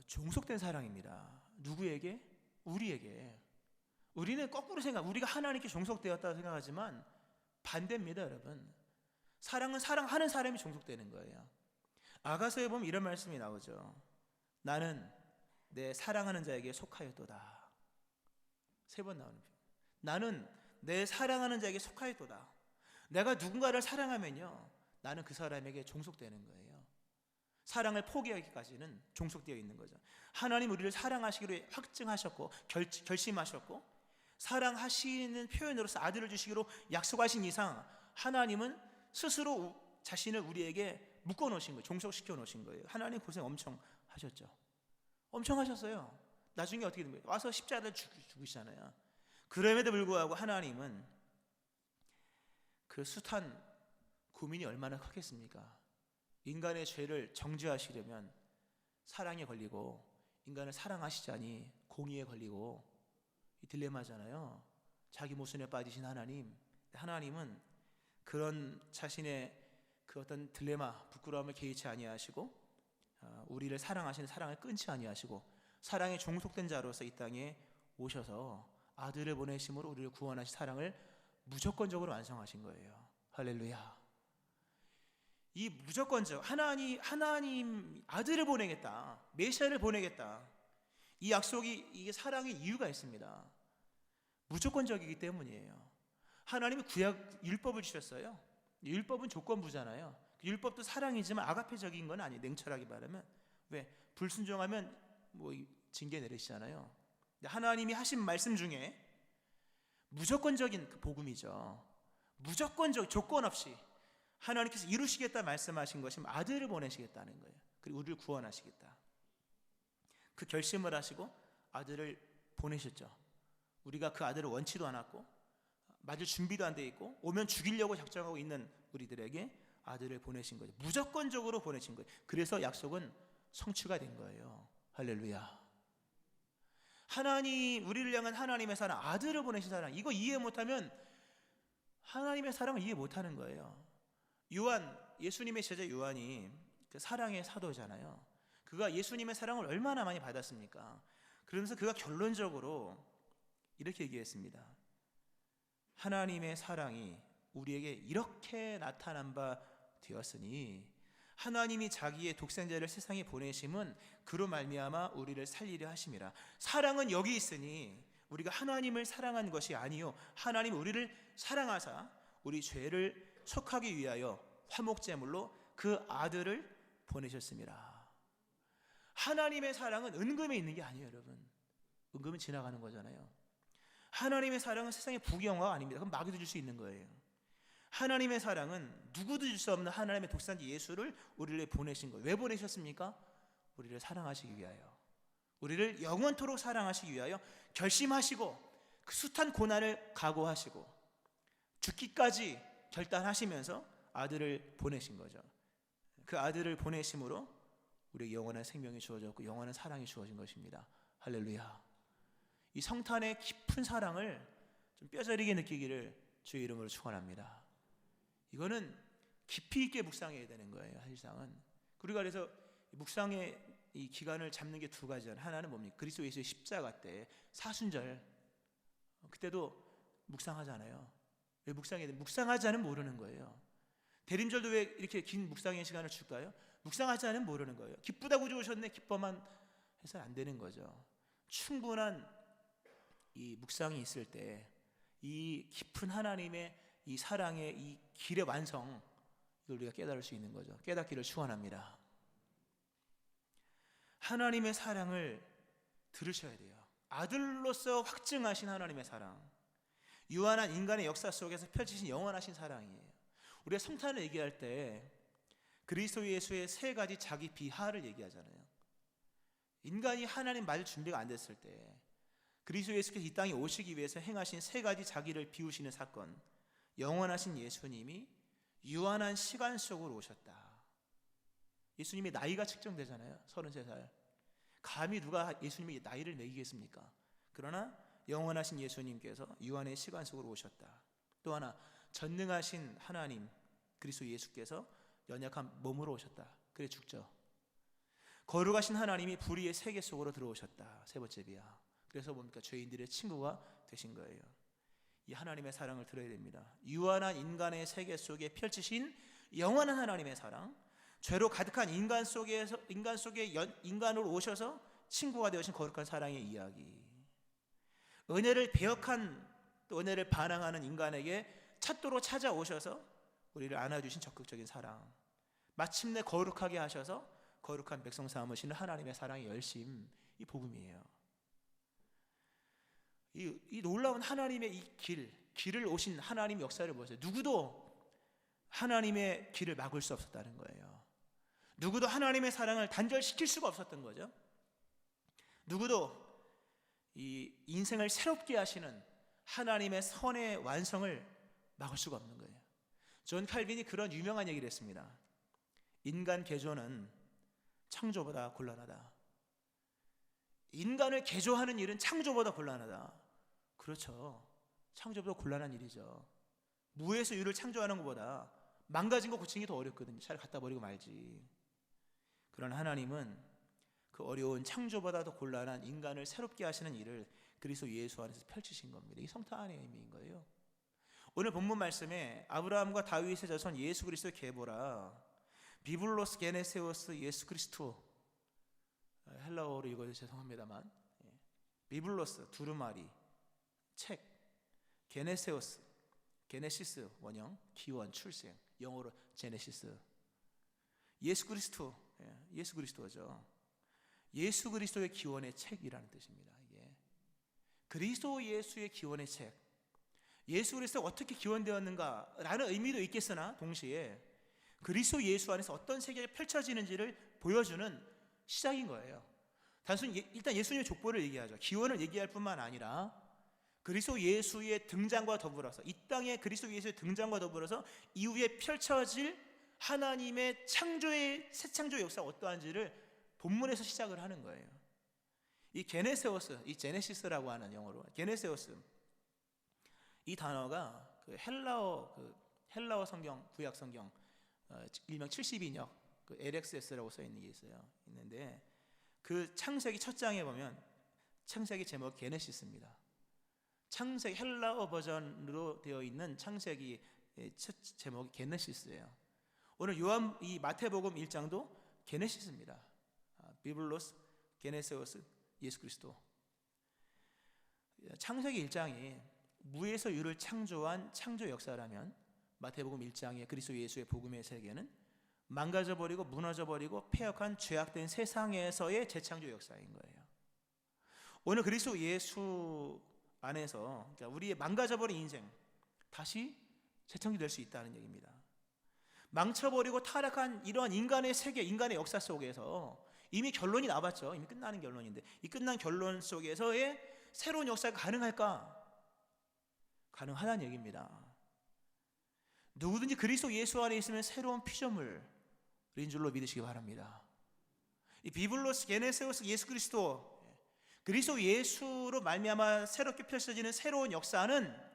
종속된 사랑입니다. 누구에게? 우리에게. 우리는 거꾸로 우리가 하나님께 종속되었다고 생각하지만 반대입니다, 여러분. 사랑은 사랑하는 사람이 종속되는 거예요. 아가서에 보면 이런 말씀이 나오죠. 나는 내 사랑하는 자에게 속하였도다. 3번 나오는 표현. 나는 내 사랑하는 자에게 속하였도다. 내가 누군가를 사랑하면요, 나는 그 사람에게 종속되는 거예요. 사랑을 포기하기까지는 종속되어 있는 거죠. 하나님 우리를 사랑하시기로 확증하셨고 결심하셨고 사랑하시는 표현으로서 아들을 주시기로 약속하신 이상, 하나님은 스스로 자신을 우리에게 묶어 놓으신 거예요. 종속시켜 놓으신 거예요. 하나님 고생 엄청 하셨죠. 엄청 하셨어요. 나중에 어떻게 된 거예요? 와서 십자가를 죽으시잖아요. 그럼에도 불구하고 하나님은 그 숱한 고민이 얼마나 크겠습니까? 인간의 죄를 정죄하시려면 사랑에 걸리고, 인간을 사랑하시자니 공의에 걸리고, 이 딜레마잖아요. 자기 모순에 빠지신 하나님은 그런 자신의 그 어떤 딜레마, 부끄러움을 개의치 아니하시고, 우리를 사랑하시는 사랑을 끊지 아니하시고, 사랑에 종속된 자로서 이 땅에 오셔서 아들을 보내심으로 우리를 구원하신 사랑을 무조건적으로 완성하신 거예요. 할렐루야. 이 무조건적 하나님 아들을 보내겠다, 메시아를 보내겠다, 이 약속이, 이게 사랑의 이유가 있습니다. 무조건적이기 때문이에요. 하나님이 구약 율법을 주셨어요. 율법은 조건부잖아요. 율법도 사랑이지만 아가페적인 건 아니에요. 냉철하게 말하면. 왜? 불순종하면 뭐 징계 내리시잖아요. 하나님이 하신 말씀 중에 무조건적인 그 복음이죠. 무조건적, 조건 없이 하나님께서 이루시겠다 말씀하신 것이 아들을 보내시겠다는 거예요. 그리고 우리를 구원하시겠다. 그 결심을 하시고 아들을 보내셨죠. 우리가 그 아들을 원치도 않았고 맞을 준비도 안 돼 있고 오면 죽이려고 작정하고 있는 우리들에게 아들을 보내신 거죠. 무조건적으로 보내신 거예요. 그래서 약속은 성취가 된 거예요. 할렐루야. 하나님, 우리를 향한 하나님의 사랑, 아들을 보내신 사랑, 이거 이해 못하면 하나님의 사랑을 이해 못하는 거예요. 예수님의 제자 요한이 그 사랑의 사도잖아요. 그가 예수님의 사랑을 얼마나 많이 받았습니까? 그러면서 그가 결론적으로 이렇게 얘기했습니다. 하나님의 사랑이 우리에게 이렇게 나타난 바 되었으니 하나님이 자기의 독생자를 세상에 보내심은 그로 말미암아 우리를 살리려 하심이라. 사랑은 여기 있으니 우리가 하나님을 사랑한 것이 아니요 하나님 우리를 사랑하사 우리 죄를 속하기 위하여 화목제물로 그 아들을 보내셨습니다. 하나님의 사랑은 은금에 있는 게 아니에요, 여러분. 은금은 지나가는 거잖아요. 하나님의 사랑은 세상의 부귀영화가 아닙니다. 그럼 마귀도 줄 수 있는 거예요. 하나님의 사랑은 누구도 줄 수 없는 하나님의 독생자 예수를 우리를 보내신 거예요. 왜 보내셨습니까? 우리를 사랑하시기 위하여, 우리를 영원토록 사랑하시기 위하여 결심하시고 그 숱한 고난을 각오하시고 죽기까지 결단하시면서 아들을 보내신 거죠. 그 아들을 보내심으로 우리에게 영원한 생명이 주어졌고 영원한 사랑이 주어진 것입니다. 할렐루야. 이 성탄의 깊은 사랑을 좀 뼈저리게 느끼기를 주의 이름으로 축원합니다. 이거는 깊이 있게 묵상해야 되는 거예요. 사실상은. 우리가 그래서 묵상의 이 기간을 잡는 게 두 가지잖아요. 하나는 뭡니까? 그리스도 예수의 십자가 때 사순절, 그때도 묵상하잖아요. 왜 묵상해야 돼? 묵상하지 않으면 모르는 거예요. 대림절도 왜 이렇게 긴 묵상의 시간을 줄까요? 묵상하지 않으면 모르는 거예요. 기쁘다고 좋으셨네, 기뻐만 해서는 안 되는 거죠. 충분한 이 묵상이 있을 때 이 깊은 하나님의 이 사랑의 이 길의 완성, 이걸 우리가 깨달을 수 있는 거죠. 깨닫기를 축원합니다. 하나님의 사랑을 들으셔야 돼요. 아들로서 확증하신 하나님의 사랑, 유한한 인간의 역사 속에서 펼치신 영원하신 사랑이에요. 우리가 성탄을 얘기할 때 그리스도 예수의 세 가지 자기 비하를 얘기하잖아요. 인간이 하나님 맞을 준비가 안 됐을 때 그리스도 예수께서 이 땅에 오시기 위해서 행하신 세 가지 자기를 비우시는 사건, 영원하신 예수님이 유한한 시간 속으로 오셨다. 예수님의 나이가 측정되잖아요. 33살. 감히 누가 예수님의 나이를 매기겠습니까? 그러나 영원하신 예수님께서 유한의 시간 속으로 오셨다. 또 하나, 전능하신 하나님 그리스도 예수께서 연약한 몸으로 오셨다. 그래 죽죠. 거룩하신 하나님이 불의의 세계 속으로 들어오셨다. 세 번째 비하. 그래서 뭡니까? 죄인들의 친구가 되신 거예요. 이 하나님의 사랑을 들어야 됩니다. 유한한 인간의 세계 속에 펼치신 영원한 하나님의 사랑, 죄로 가득한 인간 속에 인간으로 오셔서 친구가 되어신 거룩한 사랑의 이야기, 은혜를 배역한 또 은혜를 반항하는 인간에게 찾도록 찾아오셔서 우리를 안아주신 적극적인 사랑, 마침내 거룩하게 하셔서 거룩한 백성 삼으시는 하나님의 사랑의 열심, 이 복음이에요. 이 놀라운 하나님의 이 길을 오신 하나님 역사를 보세요. 누구도 하나님의 길을 막을 수 없었다는 거예요. 누구도 하나님의 사랑을 단절시킬 수가 없었던 거죠. 누구도 이 인생을 새롭게 하시는 하나님의 선의 완성을 막을 수가 없는 거예요. 존 칼빈이 그런 유명한 얘기를 했습니다. 인간 개조는 창조보다 곤란하다. 인간을 개조하는 일은 창조보다 곤란하다. 그렇죠. 창조보다 곤란한 일이죠. 무에서 유를 창조하는 것보다 망가진 거 고치는 게 더 어렵거든요. 차라리 갖다 버리고 말지. 그러나 하나님은 그 어려운 창조보다 더 곤란한 인간을 새롭게 하시는 일을 그리스도 예수 안에서 펼치신 겁니다. 이 성탄의 의미인 거예요. 오늘 본문 말씀에 아브라함과 다윗의 자손 예수 그리스도의 계보라, 비블로스 게네세우스 예수 그리스도, 헬라어로 읽어서 죄송합니다만, 비블로스 두루마리 책, 게네세우스 게네시스 원형 기원 출생, 영어로 제네시스, 예수 그리스도, 예수 그리스도죠. 예수 그리스도의 기원의 책이라는 뜻입니다. 이게 그리스도 예수의 기원의 책, 예수 그리스도가 어떻게 기원되었는가라는 의미도 있겠으나 동시에 그리스도 예수 안에서 어떤 세계가 펼쳐지는지를 보여주는 시작인 거예요. 단순히 일단 예수님의 족보를 얘기하죠. 기원을 얘기할 뿐만 아니라 그리스도 예수의 등장과 더불어서, 이 땅에 그리스도 예수의 등장과 더불어서 이후에 펼쳐질 하나님의 창조의 새 창조의 역사가 어떠한지를 본문에서 시작을 하는 거예요. 이 게네세우스, 이 제네시스라고 하는 영어로 게네세우스, 이 단어가 그 헬라어 성경, 구약 성경 일명 72역 그 LXS라고 써 있는 게 있는데 그 창세기 첫 장에 보면 창세기 제목 게네시스입니다. 창세기 헬라어 버전으로 되어 있는 창세기 첫 제목이 게네시스예요. 오늘 이 마태복음 1장도 게네시스입니다. 비블로스 게네세우스 예수 그리스도. 창세기 1장이 무에서 유를 창조한 창조 역사라면 마태복음 1장의 그리스도 예수의 복음의 세계는 망가져버리고 무너져버리고 폐역한 죄악된 세상에서의 재창조 역사인 거예요. 오늘 그리스도 예수 안에서, 그러니까 우리의 망가져버린 인생 다시 재창조될 수 있다는 얘기입니다. 망쳐버리고 타락한 이러한 인간의 세계, 인간의 역사 속에서 이미 결론이 나왔죠. 이미 끝나는 결론인데 이 끝난 결론 속에서의 새로운 역사가 가능할까? 가능하다는 얘기입니다. 누구든지 그리스도 예수 안에 있으면 새로운 피조물인 줄로 믿으시기 바랍니다. 이 비블로스 게네세우스 예수 그리스도 예수로 말미암아 새롭게 펼쳐지는 새로운 역사는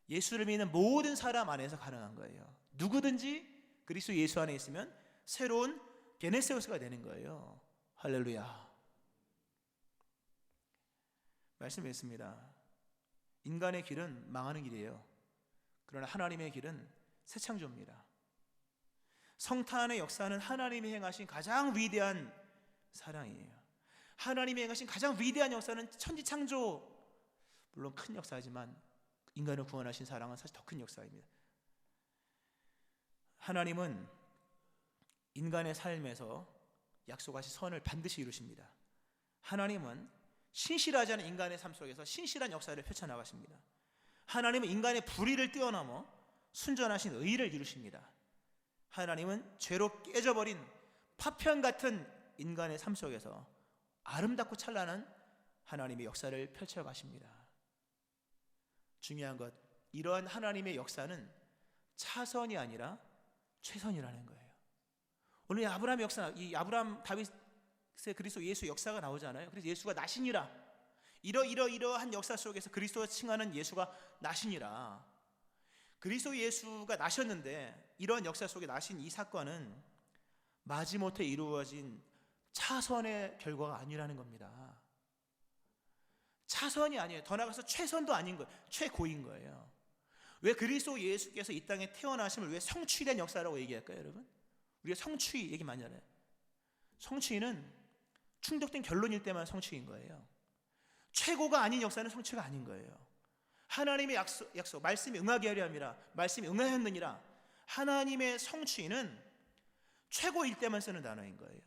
예수를 믿는 모든 사람 안에서 가능한 거예요. 누구든지 그리스도 예수 안에 있으면 새로운 게네세우스가 되는 거예요. 할렐루야. 말씀했습니다. 인간의 길은 망하는 길이에요. 그러나 하나님의 길은 새 창조입니다. 성탄의 역사는 하나님이 행하신 가장 위대한 사랑이에요. 하나님이 행하신 가장 위대한 역사는 천지창조, 물론 큰 역사지만 인간을 구원하신 사랑은 사실 더 큰 역사입니다. 하나님은 인간의 삶에서 약속하신 선을 반드시 이루십니다. 하나님은 신실하지 않은 인간의 삶 속에서 신실한 역사를 펼쳐나가십니다. 하나님은 인간의 불의를 뛰어넘어 순전하신 의를 이루십니다. 하나님은 죄로 깨져버린 파편 같은 인간의 삶 속에서 아름답고 찬란한 하나님의 역사를 펼쳐가십니다. 중요한 것, 이러한 하나님의 역사는 차선이 아니라 최선이라는 거예요. 오늘 아브라함의 역사, 이 아브라함 다윗의 그리스도 예수 역사가 나오잖아요. 그래서 예수가 나시니라, 이러한 역사 속에서 그리스도가 칭하는 예수가 나시니라. 그리스도 예수가 나셨는데 이러한 역사 속에 나신 이 사건은 마지못해 이루어진 차선의 결과가 아니라는 겁니다. 차선이 아니에요. 더 나아가서 최선도 아닌 거예요. 최고인 거예요. 왜 그리스도 예수께서 이 땅에 태어나심을 왜 성취된 역사라고 얘기할까요, 여러분? 우리가 성취 얘기 많이 하잖아요. 성취는 충족된 결론일 때만 성취인 거예요. 최고가 아닌 역사는 성취가 아닌 거예요. 하나님의 약속, 말씀이 응하게 하려 함이라, 말씀이 응하였느니라. 하나님의 성취는 최고일 때만 쓰는 단어인 거예요.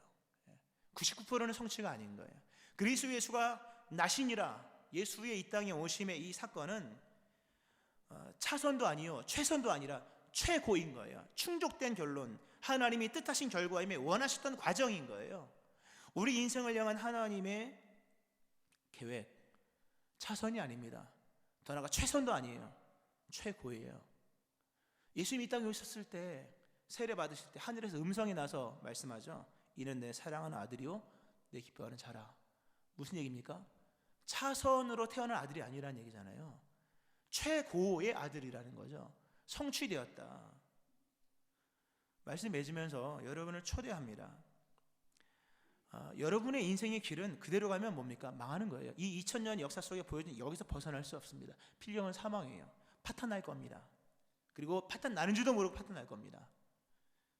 99%는 성취가 아닌 거예요. 그리스도 예수가 나시니라, 예수의 이 땅에 오심의 이 사건은 차선도 아니요 최선도 아니라 최고인 거예요. 충족된 결론, 하나님이 뜻하신 결과임에 원하셨던 과정인 거예요. 우리 인생을 향한 하나님의 계획, 차선이 아닙니다. 더 나아가 최선도 아니에요. 최고예요. 예수님이 이 땅에 오셨을 때, 세례 받으실 때 하늘에서 음성이 나서 말씀하죠. 이는 내 사랑하는 아들이요 내 기뻐하는 자라. 무슨 얘기입니까? 차선으로 태어난 아들이 아니라는 얘기잖아요. 최고의 아들이라는 거죠. 성취되었다. 말씀 맺으면서 여러분을 초대합니다. 여러분의 인생의 길은 그대로 가면 뭡니까? 망하는 거예요. 이 2000년 역사 속에 보여진 여기서 벗어날 수 없습니다. 필경은 사망이에요. 파탄날 겁니다. 그리고 파탄 나는 줄도 모르고 파탄날 겁니다.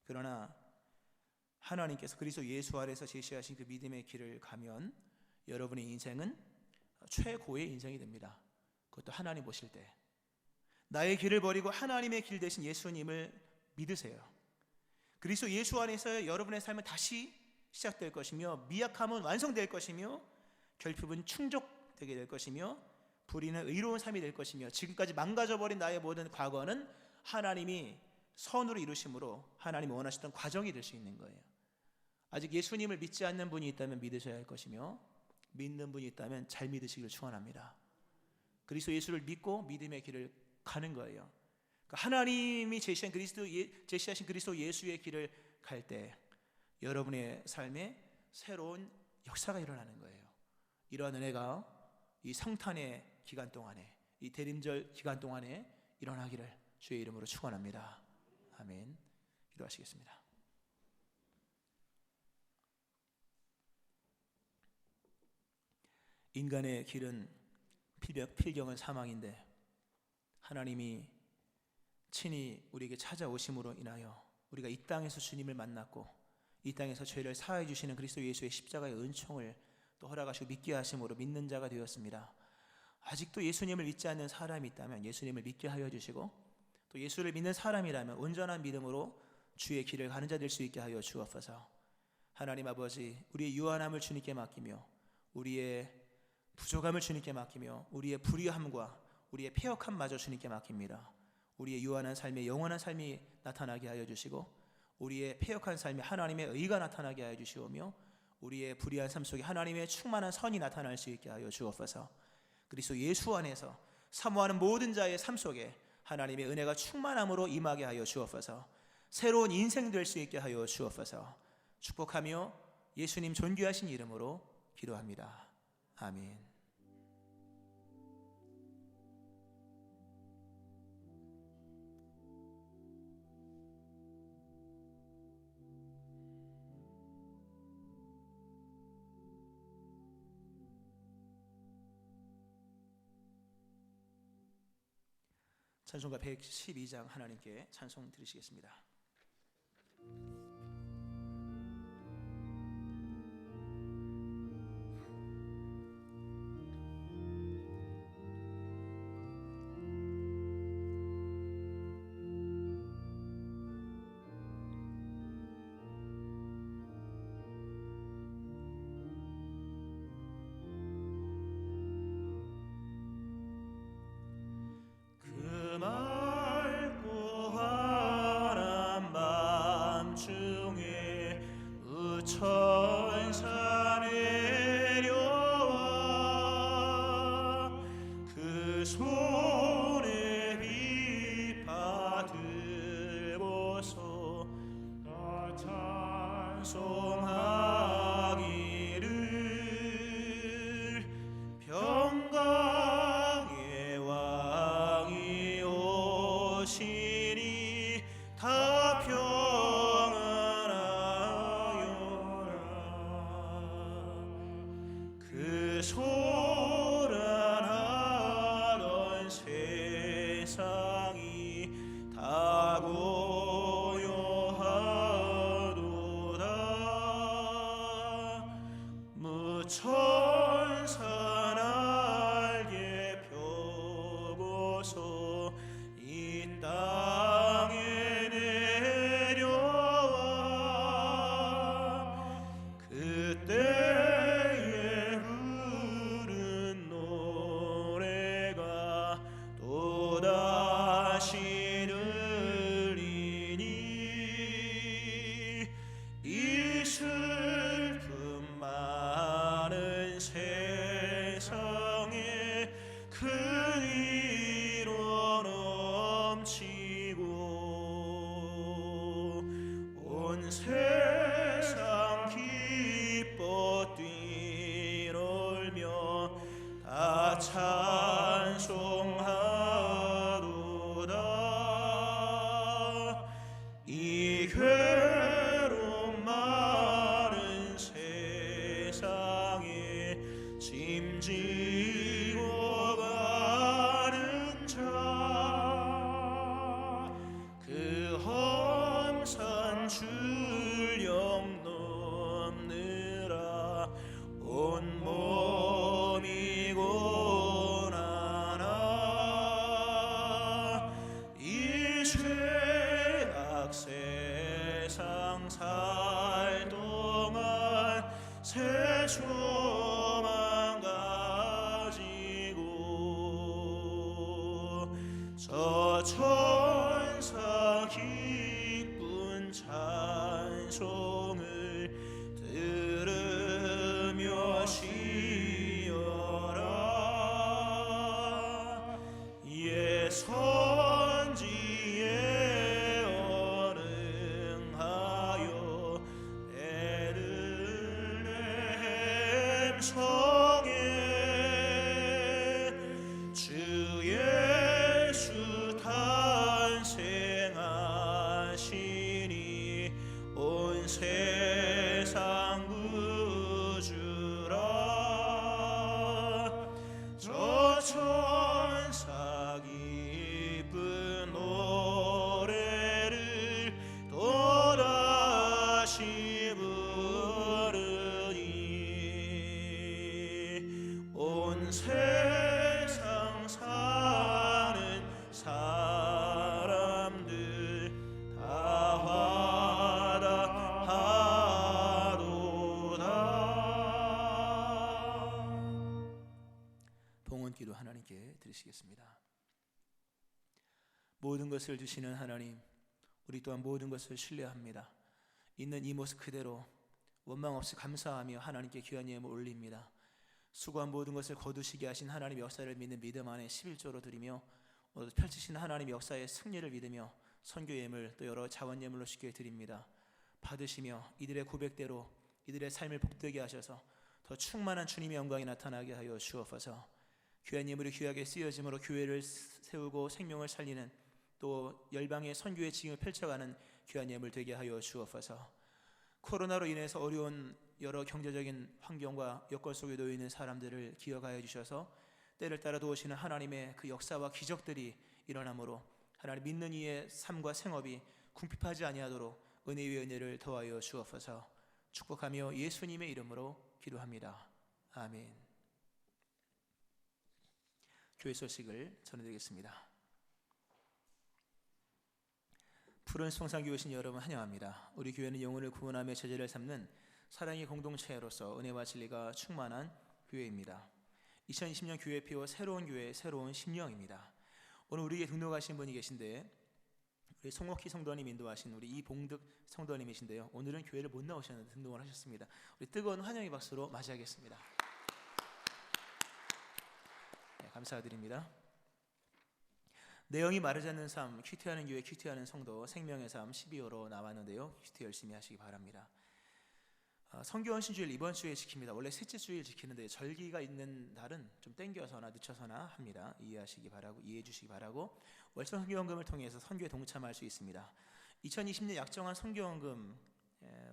그러나 하나님께서 그리스도 예수 아래서 제시하신 그 믿음의 길을 가면 여러분의 인생은 최고의 인생이 됩니다. 그것도 하나님 보실 때. 나의 길을 버리고 하나님의 길 대신 예수님을 믿으세요. 그리스도 예수 안에서 여러분의 삶은 다시 시작될 것이며, 미약함은 완성될 것이며, 결핍은 충족되게 될 것이며, 불의는 의로운 삶이 될 것이며, 지금까지 망가져버린 나의 모든 과거는 하나님이 선으로 이루심으로 하나님이 원하셨던 과정이 될 수 있는 거예요. 아직 예수님을 믿지 않는 분이 있다면 믿으셔야 할 것이며, 믿는 분이 있다면 잘 믿으시기를 축원합니다. 그리스도 예수를 믿고 믿음의 길을 가는 거예요. 그러니까 하나님이 제시하신 그리스도 예수의 길을 갈 때 여러분의 삶에 새로운 역사가 일어나는 거예요. 이러한 은혜가 이 성탄의 기간 동안에, 이 대림절 기간 동안에 일어나기를 주의 이름으로 축원합니다. 아멘. 기도하시겠습니다. 인간의 길은 필경은 사망인데 하나님이 친히 우리에게 찾아오심으로 인하여 우리가 이 땅에서 주님을 만났고 이 땅에서 죄를 사하여 주시는 그리스도 예수의 십자가의 은총을 또 허락하시고 믿게 하심으로 믿는 자가 되었습니다. 아직도 예수님을 믿지 않는 사람이 있다면 예수님을 믿게 하여 주시고, 또 예수를 믿는 사람이라면 온전한 믿음으로 주의 길을 가는 자 될 수 있게 하여 주옵소서. 하나님 아버지, 우리의 유한함을 주님께 맡기며 우리의 부족함을 주님께 맡기며 우리의 불의함과 우리의 패역함마저 주님께 맡깁니다. 우리의 유한한 삶에 영원한 삶이 나타나게 하여 주시고, 우리의 패역한 삶에 하나님의 의가 나타나게 하여 주시오며, 우리의 불의한 삶 속에 하나님의 충만한 선이 나타날 수 있게 하여 주옵소서. 그리스도 예수 안에서 사모하는 모든 자의 삶 속에 하나님의 은혜가 충만함으로 임하게 하여 주옵소서. 새로운 인생 될 수 있게 하여 주옵소서. 축복하며 예수님 존귀하신 이름으로 기도합니다. 아멘. 찬송가 112장 하나님께 찬송 드리시겠습니다. 천사 내려와 그 손에 빛 받들고서 다 찬송하기를 평강의 왕이 오시니 다 그 소란하던 세상이 다 고요하도다. 무천사 날개 펴고서 이 땅에 내려와 그때 이 슬픔 많은 세상에 큰 위로 넘치고 온 세상 기뻐 뛰놀며 다 찬송하도다. 이 괴로움 많은 세상에 짐지고 가는 자 그 험산 출령 넘느라 온몸이 고난아 이 죄악 세상 살 동안 새 소망 가지고 저 천사 기쁜 찬송을 들으며 쉬어라. 예 선지에 언응하여 베들레헴 성에 주 예수 탄생하시니 온 세상 구주라. 저 천사 기쁜 노래를 또다시 부르니 온 세상 사는 사람들 다 화답하도다. 봉헌기도 하나님께 드리시겠습니다. 모든 것을 주시는 하나님, 우리 또한 모든 것을 신뢰합니다. 있는 이 모습 그대로 원망 없이 감사하며 하나님께 귀한 예물을 올립니다. 수고한 모든 것을 거두시게 하신 하나님의 역사를 믿는 믿음 안에 11조로 드리며 펼치신 하나님의 역사의 승리를 믿으며 선교 예물 또 여러 자원 예물로 쉽게 드립니다. 받으시며 이들의 고백대로 이들의 삶을 복되게 하셔서 더 충만한 주님의 영광이 나타나게 하여 주옵소서. 귀한 예물이 귀하게 쓰여짐으로 교회를 세우고 생명을 살리는 또 열방의 선교의 직임을 펼쳐가는 귀한 예물 되게 하여 주옵소서. 코로나로 인해서 어려운 여러 경제적인 환경과 여건 속에 놓여 있는 사람들을 기억하여 주셔서 때를 따라 도우시는 하나님의 그 역사와 기적들이 일어나므로 하나님 믿는 이의 삶과 생업이 궁핍하지 아니하도록 은혜 위에 은혜를 더하여 주옵소서. 축복하며 예수님의 이름으로 기도합니다. 아멘. 교회 소식을 전해드리겠습니다. 푸른 송산교회 오신 여러분 환영합니다. 우리 교회는 영혼을 구원하며 제자를 삼는 사랑의 공동체로서 은혜와 진리가 충만한 교회입니다. 2020년 교회표 새로운 교회 새로운 심령입니다. 오늘 우리에게 등록하신 분이 계신데 우리 송옥희 성도님 인도하신 우리 이봉득 성도님이신데요. 오늘은 교회를 못 나오셨는데 등록을 하셨습니다. 우리 뜨거운 환영의 박수로 맞이하겠습니다. 네, 감사드립니다. 내용이 마르지 않는 삶, 큐티하는 교회, 큐티하는 성도, 생명의 삶 12호로 나왔는데요. 큐티 열심히 하시기 바랍니다. 성교원 신주일 이번 주에 지킵니다. 원래 셋째 주일 지키는데 절기가 있는 날은 좀 땡겨서나 늦춰서나 합니다. 이해하시기 바라고, 이해해 주시기 바라고. 월천 성교원금을 통해서 선교에 동참할 수 있습니다. 2020년 약정한 성교원금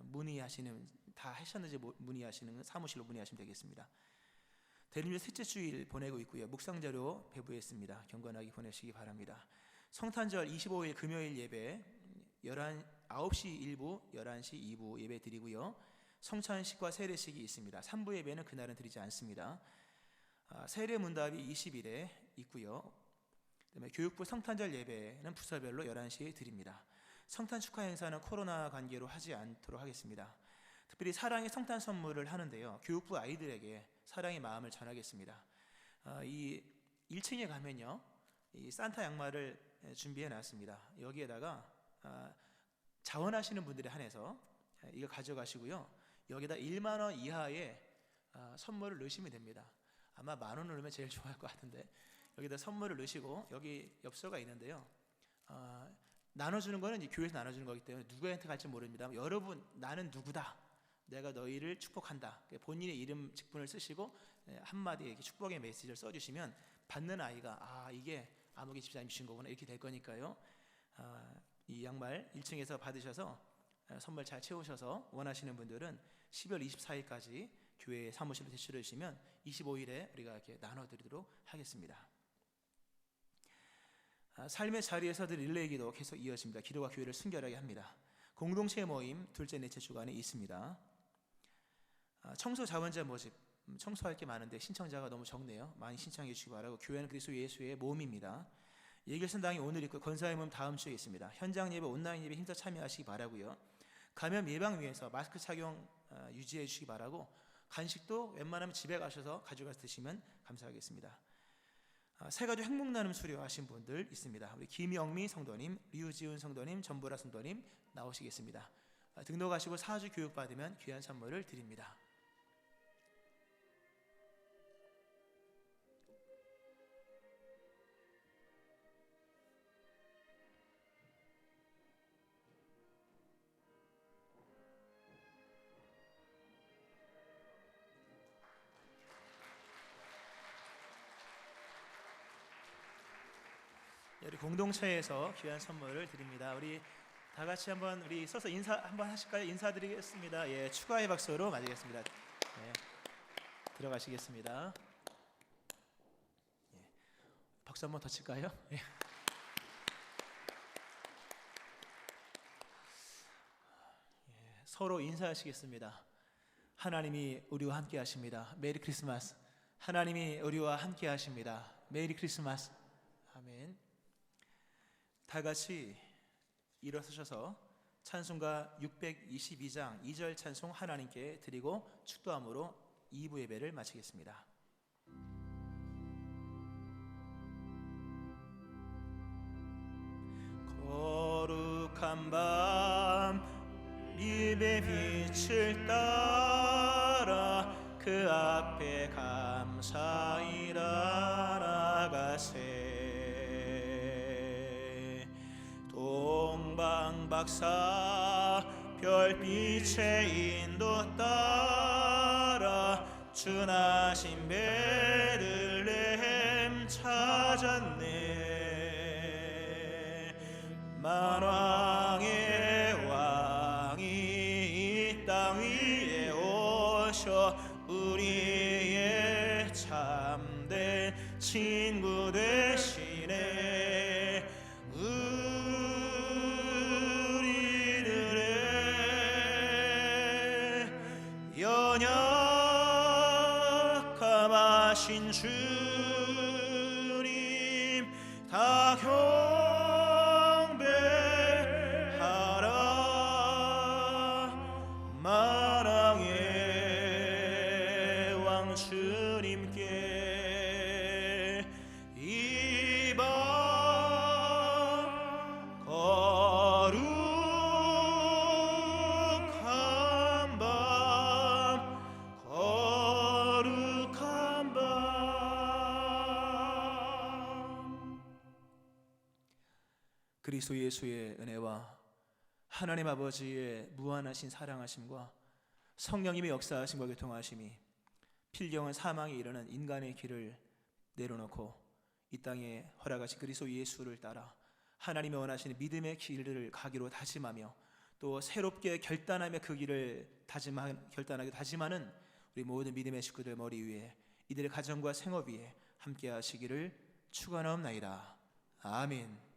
문의하시는, 다 하셨는지 문의하시는 사무실로 문의하시면 되겠습니다. 대림절 셋째 주일 보내고 있고요. 묵상자료 배부했습니다. 경건하게 보내시기 바랍니다. 성탄절 25일 금요일 예배 9시 1부, 11시 2부 예배 드리고요. 성찬식과 세례식이 있습니다. 3부 예배는 그날은 드리지 않습니다. 세례 문답이 20일에 있고요. 그다음에 교육부 성탄절 예배는 부서별로 11시에 드립니다. 성탄 축하 행사는 코로나 관계로 하지 않도록 하겠습니다. 특별히 사랑의 성탄 선물을 하는데요. 교육부 아이들에게 사랑의 마음을 전하겠습니다. 이 1층에 가면요, 이 산타 양말을 준비해 놨습니다. 여기에다가 자원하시는 분들에 한해서 이거 가져가시고요. 여기다 1만 원 이하의 선물을 넣으시면 됩니다. 아마 10,000원을 넣으면 제일 좋아할 것 같은데 여기다 선물을 넣으시고 여기 엽서가 있는데요. 나눠주는 거는 이제 교회에서 나눠주는 거기 때문에 누구한테 갈지 모릅니다. 여러분, 나는 누구다. 내가 너희를 축복한다. 본인의 이름 직분을 쓰시고 한마디 이렇게 축복의 메시지를 써주시면 받는 아이가 이게 아무개 집사님 주신 거구나 이렇게 될 거니까요. 이 양말 1층에서 받으셔서 선물 잘 채우셔서 원하시는 분들은 12월 24일까지 교회 사무실로 제출해 주시면 25일에 우리가 이렇게 나눠드리도록 하겠습니다. 삶의 자리에서도 릴레이 기도 계속 이어집니다. 기도가 교회를 순결하게 합니다. 공동체 모임 둘째 넷째 주간에 있습니다. 청소 자원자 모집, 청소할 게 많은데 신청자가 너무 적네요. 많이 신청해 주시기 바라고. 교회는 그리스도 예수의 몸입니다. 예결선당이 오늘 있고 건사의 모임 다음 주에 있습니다. 현장 예배, 온라인 예배 힘써 참여하시기 바라고요. 감염 예방 위해서 마스크 착용 유지해 주시기 바라고. 간식도 웬만하면 집에 가셔서 가져가서 드시면 감사하겠습니다. 새가족 행복나눔 수료하신 분들 있습니다. 우리 김영미 성도님, 류지훈 성도님, 전보라 성도님 나오시겠습니다. 등록하시고 사주 교육 받으면 귀한 선물을 드립니다. 우리 공동체에서 귀한 선물을 드립니다. 우리 다 같이 한번 우리 서서 인사 한번 하실까요? 인사드리겠습니다. 예, 추가의 박수로 맞이겠습니다. 예, 들어가시겠습니다. 예, 박수 한번 더 칠까요? 예. 예, 서로 인사하시겠습니다. 하나님이 우리와 함께 하십니다. 메리 크리스마스. 하나님이 우리와 함께 하십니다. 메리 크리스마스. 아멘. 다 같이 일어서셔서 찬송가 622장 2절 찬송 하나님께 드리고 축도함으로 2부 예배를 마치겠습니다. 거룩한 밤 님의 빛을 따라 그 앞에 감사히 나아가세. 동방박사 별빛의 인도 따라 준하신 베들레헴 찾았네. 만왕의 왕이 이 땅 위에 오셔 우리의 참된 친구 되시네. 우리들의 연약함하신 주님 다 경배하라. 만왕의 왕 주님께 이밤 거룩한 밤 거룩한 밤. 그리스도 예수의 은혜와 하나님 아버지의 무한하신 사랑하심과 성령님의 역사하심과 교통하심이 필경은 사망에 이르는 인간의 길을 내려놓고 이 땅에 허락하신 그리스도 예수를 따라 하나님의 원하시는 믿음의 길을 가기로 다짐하며 또 새롭게 결단하며 그 길을 결단하게 다짐하는 우리 모든 믿음의 식구들 머리 위에 이들의 가정과 생업 위에 함께 하시기를 축원하옵나이다. 아멘.